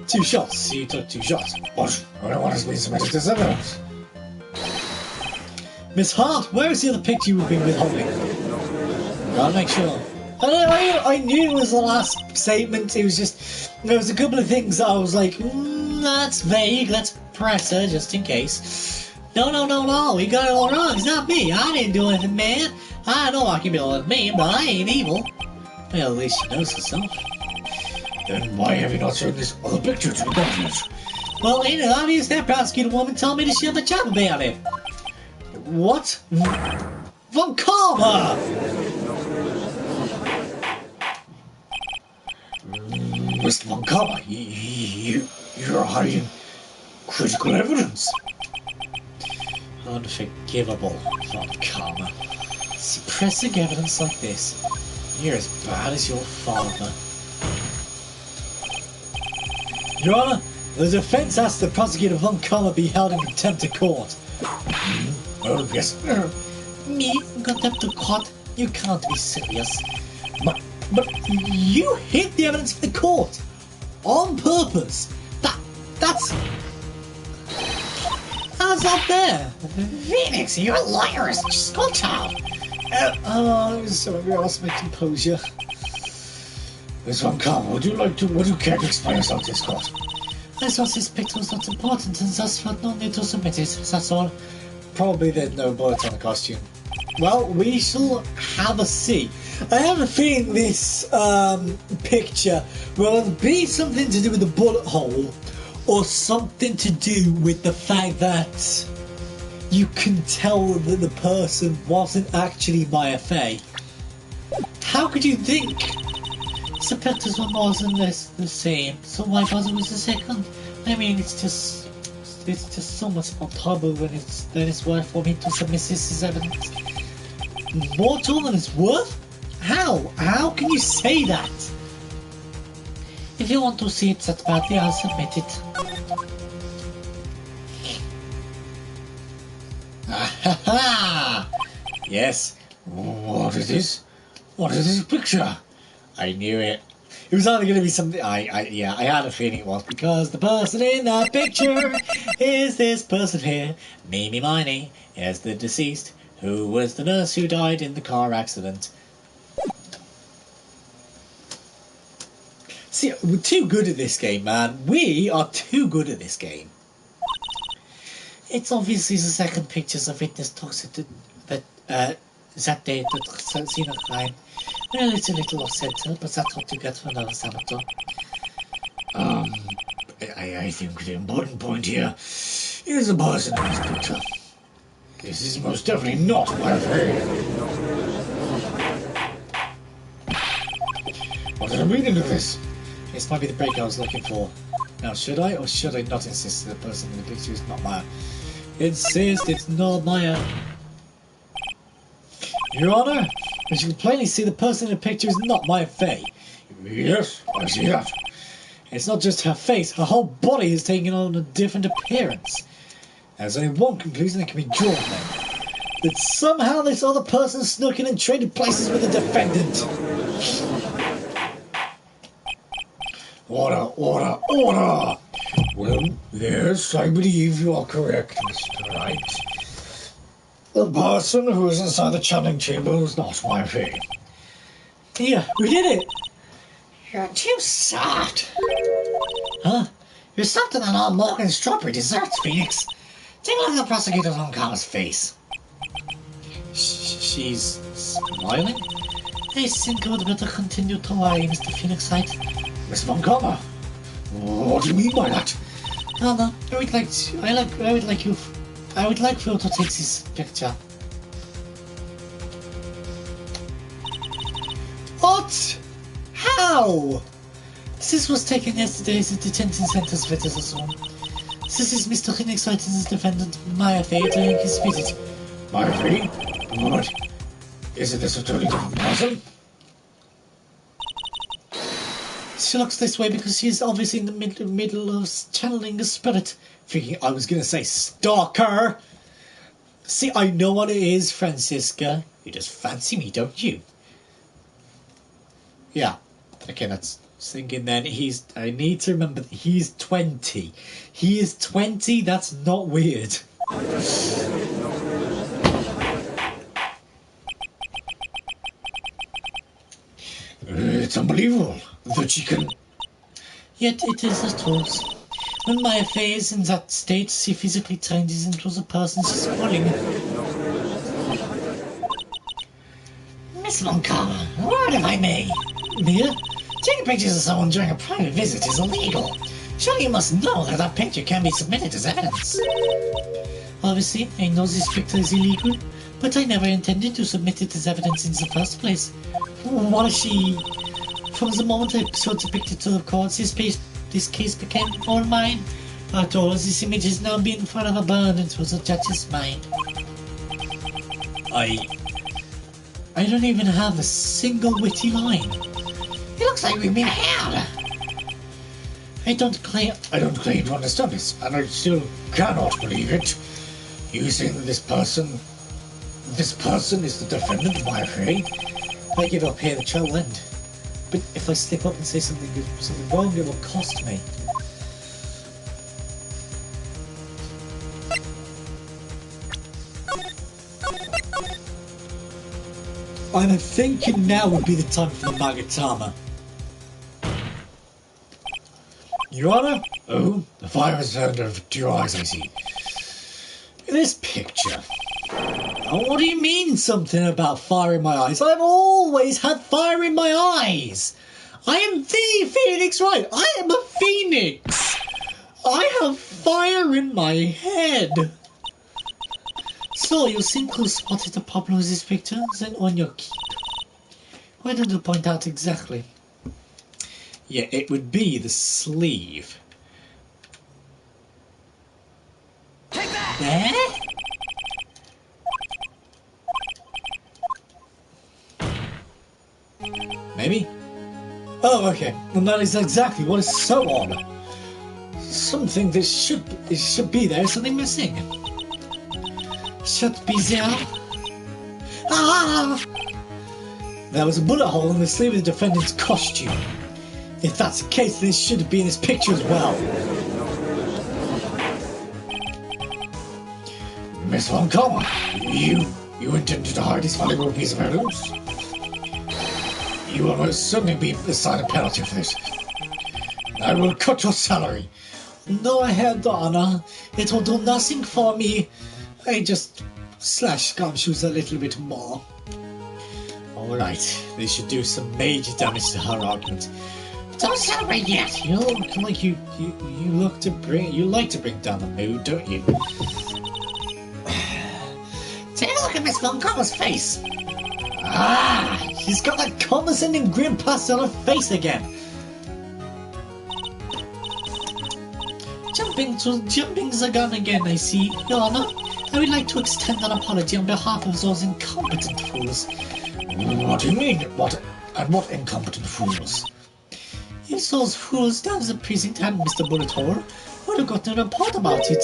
2 shots. You took 2 shots. What? I don't want us to be submitted to evidence. Miss Hart, where is the other picture you've been withholding? Gotta make sure. I knew it was the last statement. It was just... There was a couple of things that I was like, that's vague. Let's press her just in case. No, you got it all wrong. It's not me. I didn't do anything, man. I know I can be all mean, but I ain't evil. Well, at least she knows herself. Then why have you not shown this other picture to the government? Well, ain't it obvious that prosecutor woman told me to shut my job about it? What? Von Karma! Mr. Von Karma, you're hiding critical evidence. Unforgivable, Von Karma. Suppressing evidence like this. You're as bad as your father. Your Honor, the defense asks the prosecutor Von Karma be held in contempt of court. Oh, yes. Me in contempt of court? You can't be serious. But you hid the evidence in the court on purpose. That's not there. Phoenix, you're a liar as a schoolchild. Sorry, I lost my composure. Miss Von Karma, would you care to explain yourself to this court? I thought this picture was not important and thus felt no need to submit it, that's all. Probably there's no bullet on the costume. Well, we shall have a see. I have a feeling this picture will be something to do with the bullet hole or something to do with the fact that you can tell that the person wasn't actually Maya Fey. How could you think? The pictures one wasn't the same, so why bother with the second? I mean, it's just so much more trouble than it's worth for me to submit this as evidence. More trouble than it's worth? How? How can you say that? If you want to see it that badly, I'll submit it. Ah, yes. What is this? What is this picture? I knew it. It was either going to be something. I had a feeling it was because the person in that picture is this person here, Mimi Miney, as the deceased, who was the nurse who died in the car accident. See, we're too good at this game, man. We are too good at this game. It's obviously the second pictures of witness talks that day that seen a crime. Well, it's a little off-center, but that's what you get for another saboteur. I think the important point here is the person in this picture. This is most definitely not my affair. What is the meaning of this? This might be the break I was looking for. Now, should I or should I not insist that the person in the picture is not Maya? Insist it's not Maya. Your Honor, as you can plainly see, the person in the picture is not Maya Fey. Yes, I see that. It's not just her face, her whole body has taken on a different appearance. There's only one conclusion that can be drawn then. That somehow this other person snuck in and traded places with the defendant. Order, order, order! Well, yes, I believe you are correct, Mr. Wright. The person who is inside the channeling chamber is not my fate. Yeah, we did it! You're too soft. Huh? You're softer than all Morgan strawberry desserts, Phoenix. Take a look at the prosecutor Von Karma's face. She's smiling? I think I would better continue to worry, Mr. Phoenix Wright. Miss Von Karma, what do you mean by that? No, I would like for you to take this picture. What? How? This was taken yesterday at the detention center's visitors room. This is Mr. Phoenix Wright and his defendant, Maya Fey, during his visit. Maya Fey? What? Isn't this a totally different person? She looks this way because she is obviously in the middle of channeling a spirit. Thinking I was going to say stalker. See, I know what it is, Francisca. You just fancy me, don't you? Yeah. Okay, that's thinking then. I need to remember that he's 20. He is 20, that's not weird. It's unbelievable that she can... Yet it is the truth. When Maya is in that state, she physically changes into the person she's calling. Miss Montgomery, a word if I may. Mia? Taking pictures of someone during a private visit is illegal. Surely you must know that that picture can be submitted as evidence. Obviously, I know this picture is illegal, but I never intended to submit it as evidence in the first place. What is she? From the moment I showed the picture to the courts, this case became all mine. After all, this image is now being forever burned into the judge's mind. I don't even have a single witty line. It looks like we've been had. I don't claim to understand this, and I still cannot believe it. You saying that this person is the defendant of my affair? If I give up here, the trial will end. But if I slip up and say something wrong, it will cost me. I'm thinking now would be the time for the Magatama. Your Honor? Oh, the fire has turned over to your eyes, I see. In this picture. Oh, what do you mean something about fire in my eyes? I've always had fire in my eyes. I am the Phoenix Wright. I am a phoenix. I have fire in my head. So, you think who spotted the problem with this picture? Then on your keep. Why don't you point out exactly? Yeah, it would be the sleeve. Take that! Maybe? Oh, okay. And that is exactly what is so odd. Something that should be there, something missing. Should be there. Ah! There was a bullet hole in the sleeve of the defendant's costume. If that's the case, then it should be in this picture as well. Miss Montgomery, you intended to hide this valuable piece of evidence? You will most certainly be assigned a penalty for this. I will cut your salary. No, I have the honor. It will do nothing for me. I just slash gumshoes a little bit more. Alright, this should do some major damage to her argument. Don't celebrate yet. You look like you like to bring down the mood, don't you? Take a look at Miss Montgomery's face. Ah, she's got that condescending grin plastered on her face again. Jumping the gun again, I see. Your Honor, I would like to extend an apology on behalf of those incompetent fools. What do you mean? What incompetent fools? If those fools down the precinct had Mr. Bullet Hole, would have gotten a report about it.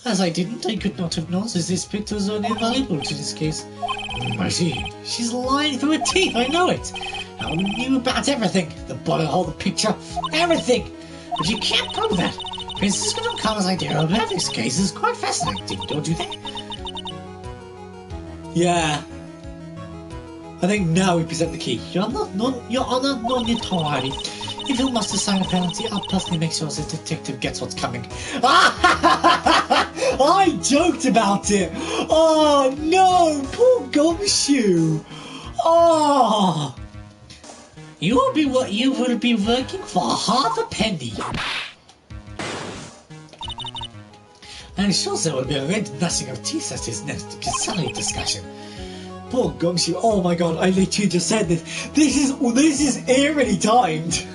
As I didn't, I could not have known that this picture was only valuable to this case. I see. She's lying through her teeth, I know it. I knew about everything. The bullet hole, the picture, everything. But you can't prove that. Princess Montgomery's idea of this case is quite fascinating, don't you think? Yeah. I think now we present the key. Your Honor, no need to worry. If you must assign a penalty, I'll personally make sure the detective gets what's coming. I joked about it! Oh no! Poor Gumshoe! Oh! You will be working for half a penny. I'm sure there will be a red gnashing of teeth at his next salary discussion. Poor Gumshoe! Oh my god! I literally just said this. This is eerily timed.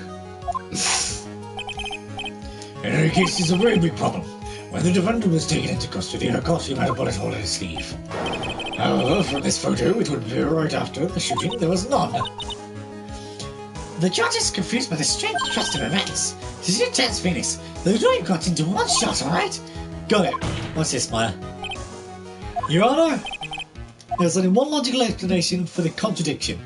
In any case, it's a very big problem. When the defendant was taken into custody, her costume had a bullet hole in his sleeve. However, from this photo, it would appear right after the shooting there was none. The judge is confused by the strange twist of events. This is your chance, Phoenix. The jury got into one shot, alright? Got it. What's this, Maya? Your Honor, there's only one logical explanation for the contradiction.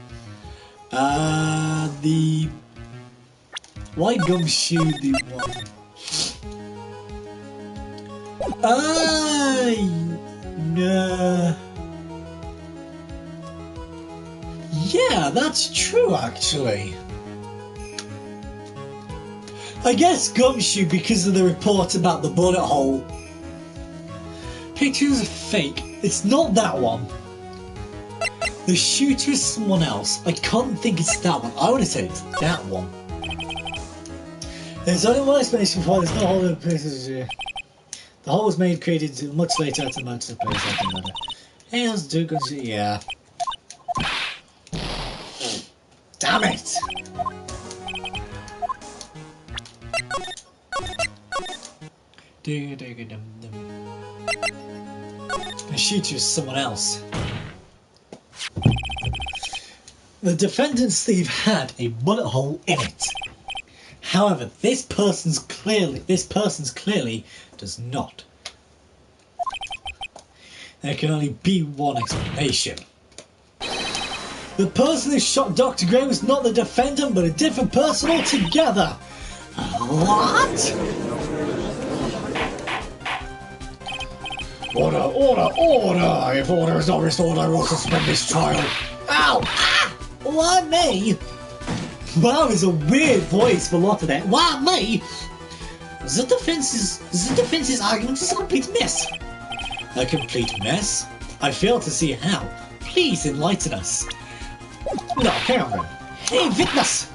Why Gumshoe the one? No. Yeah, that's true, actually. I guess Gumshoe because of the report about the bullet hole. Pictures are fake. It's not that one. The shooter is someone else. I can't think it's that one. I would have said it's that one. There's only one explanation for why there's no hole in the places here. The hole was created much later at the mountain place. Hey, let's do Gumshoe. Yeah. Damn it! The shooter is someone else. The defendant's sleeve had a bullet hole in it. However, this person's clearly does not. There can only be one explanation. The person who shot Dr. Gray was not the defendant, but a different person altogether. What? Order, order, order! If order is not restored, I will suspend this trial. Ow! Ah! Why me? Wow, is a weird voice for a lot of that. Why me? The defense's argument is a complete mess. A complete mess? I fail to see how. Please enlighten us. No, carry on then. Hey, witness!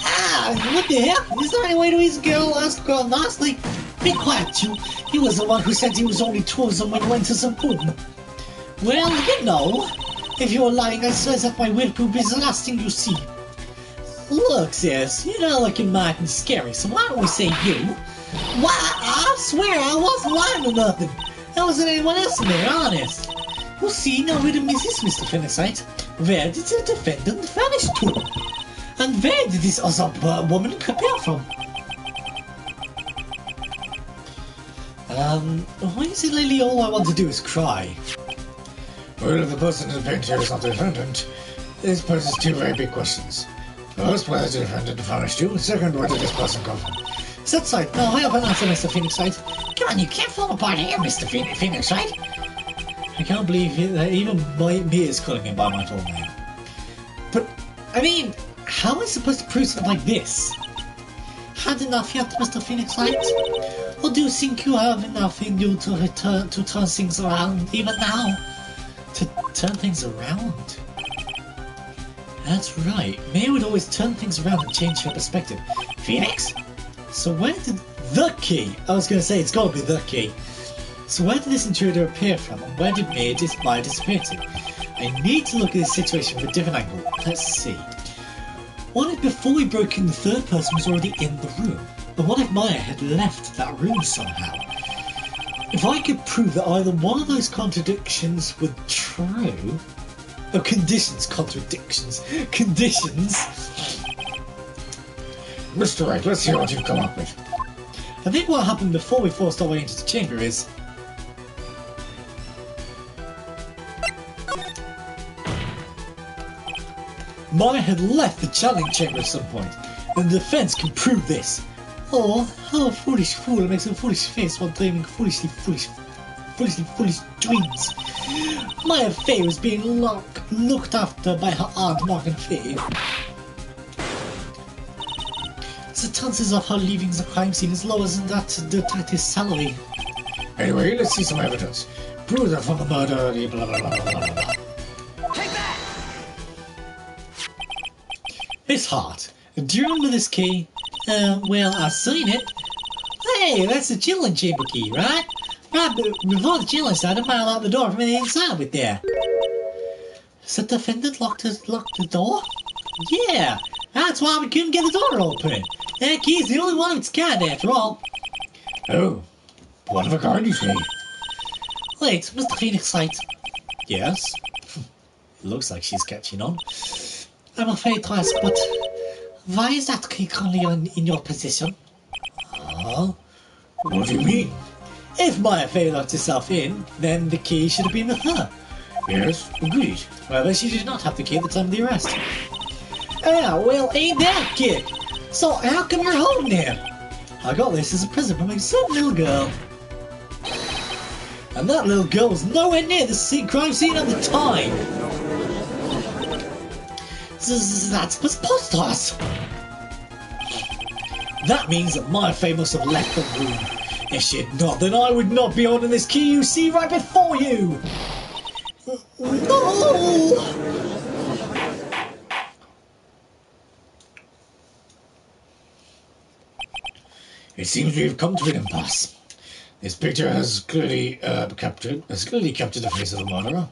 Ah, what the hell? Is there any way to ease girl? Ask girl nicely. Be quiet, you. He was the one who said he was only tourism when he went to some room. Well, you know, if you're lying, I swear that my will poop is the last thing you see. Look, sis, you know, looking might and scary, so why don't we say you? Why, I swear I wasn't lying or nothing. There wasn't anyone else in there, honest. You see, now where is this, Mr. Phoenixite? Where did the defendant vanish to? And where did this other woman appear from? Why is it lately all I want to do is cry? Well, if the person in the picture is not the defendant, this poses two very big questions. First, where did the defendant vanish to? Second, where did this person come from? Is that right? No, I have an answer, Mr. Phoenixite. Come on, you can't fall apart here, Mr. Phoenixite. I can't believe that even me is calling him by my full name. But, I mean, how am I supposed to prove something like this? Had enough yet, Mr. Phoenixite? Or do you think you have enough in you to turn things around even now? To turn things around? That's right. May would always turn things around and change her perspective. Phoenix? So where did the key? I was going to say it's got to be the key. So where did this intruder appear from, and where did Maya disappear to? I need to look at this situation from a different angle. Let's see. What if before we broke in the third person was already in the room? But what if Maya had left that room somehow? If I could prove that either one of those contradictions were true... Oh, contradictions. Conditions. Mr. Wright, let's hear what you've come up with. I think what happened before we forced our way into the chamber is... Maya had left the challenge chamber at some point, and the defense can prove this. Or, how a foolish fool makes a foolish face while dreaming foolish dreams. Maya Fey was being looked after by her aunt Morgan Fey. The chances of her leaving the crime scene is lower than that detective's salary. Anyway, let's see some evidence. Prove that from the murder, blah blah blah blah blah blah. Take that! Miss Hart, do you remember this key? Well, I've seen it. Hey, that's the chilling chamber key, right? Right before the chilling started, a mile out the door from the inside with there. Has the defendant locked the door? Yeah, that's why we couldn't get the door open. That key's the only one of its kind, after all. Oh, what of a kind, you say? Wait, Mr. Phoenixite. Yes? It looks like she's catching on. I'm afraid to ask, but why is that key currently in your possession? What do you mean? If Maya Fey locked herself in, then the key should have been with her. Yes, agreed. However, she did not have the key at the time of the arrest. Ah, well, ain't that kid? So how come you're holding him? I got this as a present from a certain little girl. And that little girl was nowhere near the crime scene at the time. That's preposterous. That means that my fate must have left the room. If she had not, then I would not be holding this key you see right before you. No! It seems we've come to an impasse. This picture has clearly captured the face of the murderer.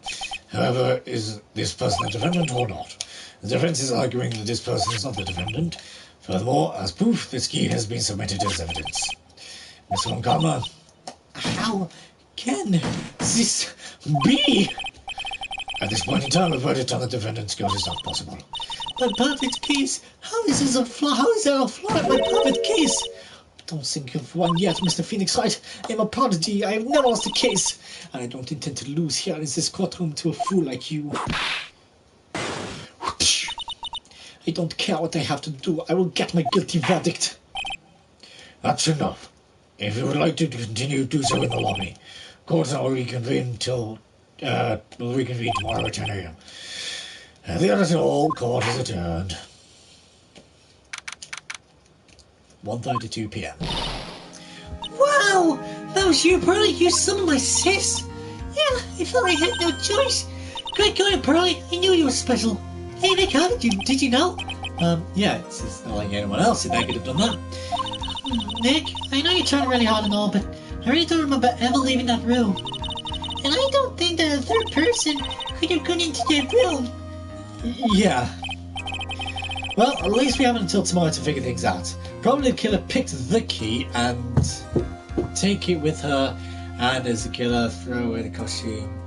However, is this person a defendant or not? The defense is arguing that this person is not the defendant. Furthermore, as proof, this key has been submitted as evidence. Miss Von Karma, How can this be? at this point in time, a verdict on the defendant's guilt is not possible. My perfect case. How is this a flaw? How is there a flaw in my perfect case? Don't think you've won yet, Mr. Phoenix Wright. I'm a prodigy. I have never lost a case. And I don't intend to lose here in this courtroom to a fool like you. I don't care what I have to do. I will get my guilty verdict. That's enough. If you would like to continue, do so in the lobby. Court will reconvene tomorrow at 10 a.m. The other all, court is adjourned. 1:32 p.m. Wow! That was you, Pearly. You summoned my sis. Yeah, I felt I had no choice. Great going, Pearly. I knew you were special. Hey, Nick, how did you know? Yeah, it's not like anyone else in there could have done that. Nick, I know you're trying really hard and all, but I really don't remember ever leaving that room. And I don't think that a third person could have gone into that room. Yeah. Well, at least we have until tomorrow to figure things out. Probably the killer picked the key and take it with her, and as the killer throw away the costume.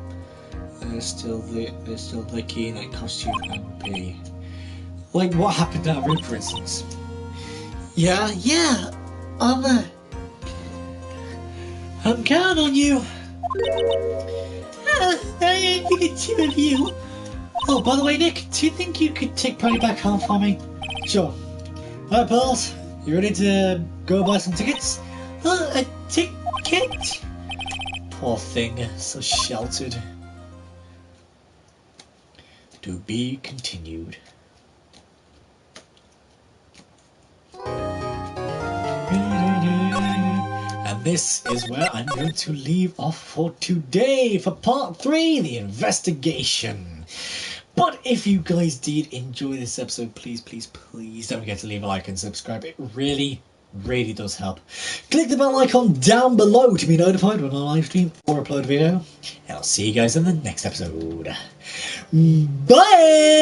There's still the key in that costume and be like what happened in that room, for instance. Yeah. I'm counting on you. I envy the two of you. Oh, by the way, Nick, do you think you could take Penny back home for me? Sure. Alright, pals, you ready to go buy some tickets? A ticket? Poor thing, so sheltered. To be continued. And this is where I'm going to leave off for today for part 3, the investigation. But if you guys did enjoy this episode, please don't forget to leave a like and subscribe. It really does help. Click the bell icon down below to be notified when I live stream or upload a video. And I'll see you guys in the next episode. Bye!